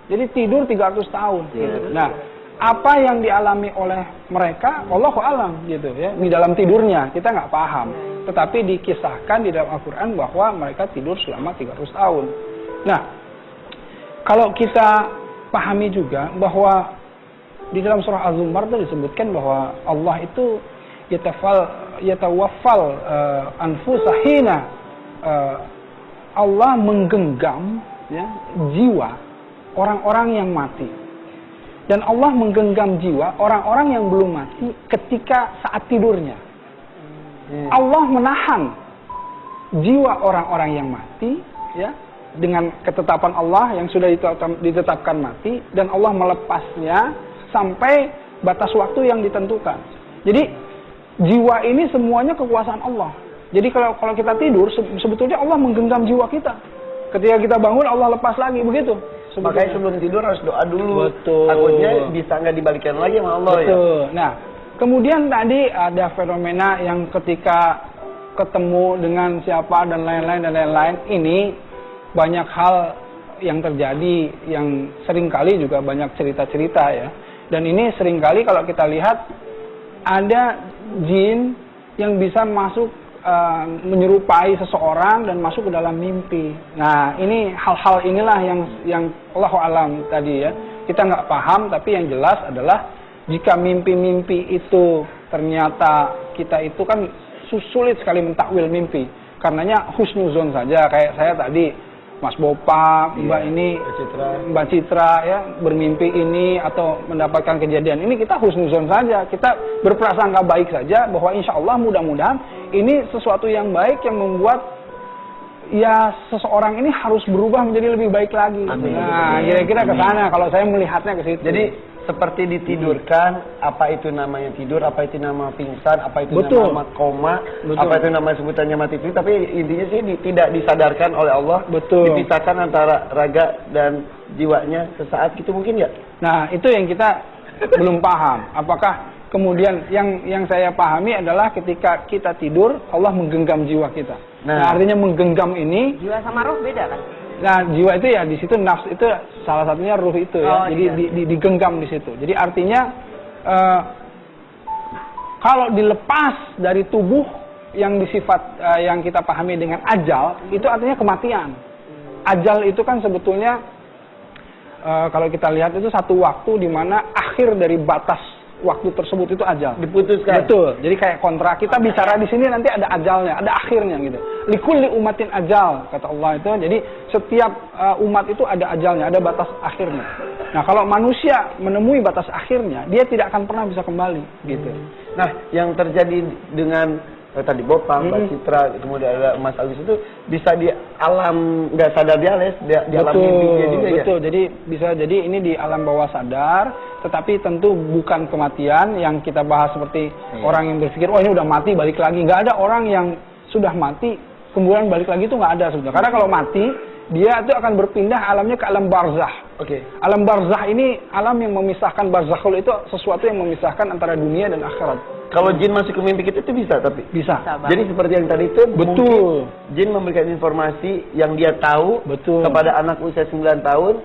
Jadi tidur 300 tahun. Nah, apa yang dialami oleh mereka, Allahu alam gitu ya. Di dalam tidurnya kita nggak paham. Tetapi dikisahkan di dalam Al-Qur'an bahwa mereka tidur selama 300 tahun. Nah, kalau kita pahami juga bahwa di dalam surah Az-Zumar itu disebutkan bahwa Allah itu yatawaffal anfusahina Allah menggenggam ya, jiwa orang-orang yang mati. Dan Allah menggenggam jiwa orang-orang yang belum mati ketika saat tidurnya. Allah menahan jiwa orang-orang yang mati ya dengan ketetapan Allah yang sudah ditetapkan mati dan Allah melepasnya sampai batas waktu yang ditentukan. Jadi jiwa ini semuanya kekuasaan Allah. Jadi kalau kita tidur sebetulnya Allah menggenggam jiwa kita. Ketika kita bangun Allah lepas lagi begitu. Makanya sebelum tidur harus doa dulu. Betul. Takutnya bisa nggak dibalikan lagi sama Allah. Betul. Ya. Nah, kemudian tadi ada fenomena yang ketika ketemu dengan siapa dan lain-lain. Ini banyak hal yang terjadi yang seringkali juga banyak cerita-cerita ya. Dan ini seringkali kalau kita lihat ada jin yang bisa masuk menyerupai seseorang dan masuk ke dalam mimpi. Nah, ini hal-hal inilah yang Allahu alam tadi ya. Kita nggak paham, tapi yang jelas adalah jika mimpi-mimpi itu ternyata kita itu kan sulit sekali mentakwil mimpi. Karenanya husnuzon saja kayak saya tadi Mas Bopak, Mbak ini, Mbak Citra ya bermimpi ini atau mendapatkan kejadian ini, kita husnuzon saja, kita berprasangka baik saja bahwa insya Allah mudah-mudahan ini sesuatu yang baik yang membuat ya seseorang ini harus berubah menjadi lebih baik lagi. Amin. Nah, kira-kira ke sana kalau saya melihatnya ke situ. Jadi seperti ditidurkan, apa itu namanya tidur, apa itu nama pingsan, apa itu Betul. nama koma, Betul. apa itu nama sebutannya mati itu, tapi intinya sih tidak disadarkan oleh Allah. Betul. Dipisahkan antara raga dan jiwanya sesaat gitu mungkin ya. Nah, itu yang kita belum paham. Apakah kemudian yang saya pahami adalah ketika kita tidur, Allah menggenggam jiwa kita. Nah, artinya menggenggam ini, Jiwa sama roh beda kan? nah jiwa itu ya di situ nafs itu salah satunya ruh itu ya. Jadi digenggam di situ. Jadi artinya kalau dilepas dari tubuh yang disifat yang kita pahami dengan ajal, itu artinya kematian. Ajal itu kan sebetulnya kalau kita lihat itu satu waktu di mana akhir dari batas waktu tersebut itu ajal. Diputuskan. Betul. Jadi kayak kontrak kita bicara di sini nanti ada ajalnya, ada akhirnya gitu. Likulli umatin ajal kata Allah itu. Jadi setiap umat itu ada ajalnya, ada batas akhirnya. Nah, kalau manusia menemui batas akhirnya, dia tidak akan pernah bisa kembali gitu. Nah, yang terjadi dengan tadi Bopak, Mbak Citra, kemudian ada Mas Agus itu bisa di alam nggak sadar di alam mimpinya juga ya. Betul. Jadi bisa jadi ini di alam bawah sadar, tetapi tentu bukan kematian yang kita bahas seperti orang yang berpikir, oh ini udah mati balik lagi. Nggak ada orang yang sudah mati kemudian balik lagi itu nggak ada sebenarnya. Karena kalau mati dia itu akan berpindah alamnya ke alam barzah. Oke. Alam barzah ini alam yang memisahkan, barzakhul itu sesuatu yang memisahkan antara dunia dan akhirat. Kalau jin masuk ke mimpi kita itu bisa tapi Bisa. jadi seperti yang tadi itu Betul. mungkin jin memberikan informasi yang dia tahu Betul. kepada anak usia 9 tahun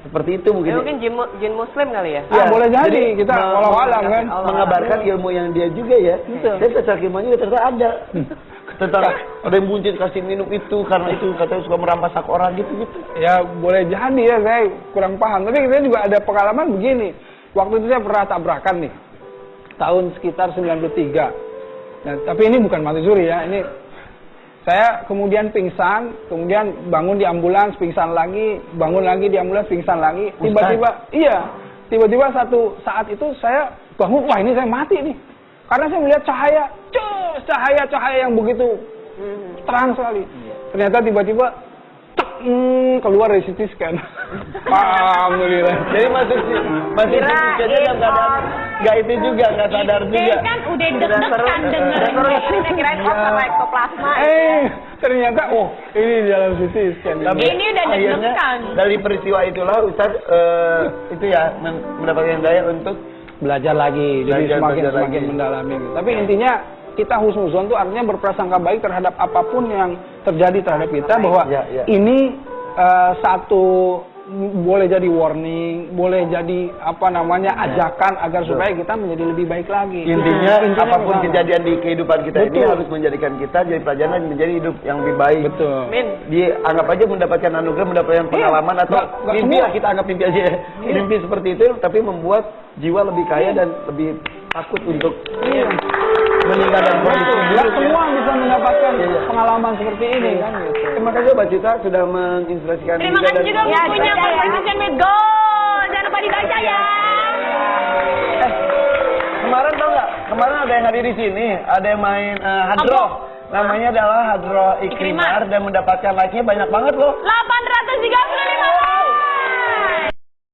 seperti itu mungkin. Mungkin jin muslim kali ya? Ah, boleh jadi kita walau alam kan. Mengabarkan ilmu yang dia juga ya. Betul. Saya secara ilmunya juga ternyata ada. Tentang ada yang buncit kasih minum itu karena itu katanya suka merampas hak orang gitu. Ya boleh jadi ya, saya kurang paham. Tapi saya juga ada pengalaman begini. Waktu itu saya pernah tabrakan nih. Tahun sekitar 93. Nah, tapi ini bukan mati suri ya. Ini saya kemudian pingsan, kemudian bangun di ambulans, pingsan lagi, bangun lagi di ambulans, pingsan lagi. Tiba-tiba satu saat itu saya bangun, wah ini saya mati nih. Karena saya melihat cahaya yang begitu terang sekali. Ternyata tiba-tiba keluar dari CT scan. Alhamdulillah. Jadi masuk CT scan dalam keadaan nggak itu juga, nggak sadar juga. Dia kan udah deg-degan dengerin. Kirain over ektoplasma. Ternyata ini di dalam CT scan. Tapi ini udah akhirnya deg-degan. dari peristiwa itulah Ustaz itu ya mendapatkan daya untuk belajar lagi, jadi semakin mendalami. Tapi intinya kita husnuzon itu artinya berprasangka baik terhadap apapun yang terjadi terhadap kita, bahwa ini satu boleh jadi warning, boleh jadi ajakan agar supaya kita menjadi lebih baik lagi. Intinya apapun kejadian di kehidupan kita ini harus menjadikan kita jadi pelajaran menjadi hidup yang lebih baik. Betul. Dianggap aja mendapatkan anugerah, mendapatkan pengalaman atau mimpi lah, kita anggap mimpi aja ya. Mimpi seperti itu tapi membuat jiwa lebih kaya dan lebih takut untuk meninggalkan kondisi buruk. Semua bisa mendapatkan pengalaman seperti ini kan gitu. Terima kasih Mbak Citra sudah menginspirasikan. Terima kasih juga bukunya Conversation with God. Jangan lupa dibaca ya. Kemarin tau nggak? Kemarin ada yang hadir di sini, ada yang main hadroh. Namanya adalah Hadroh Ikrimar dan mendapatkan like-nya banyak banget loh. 830.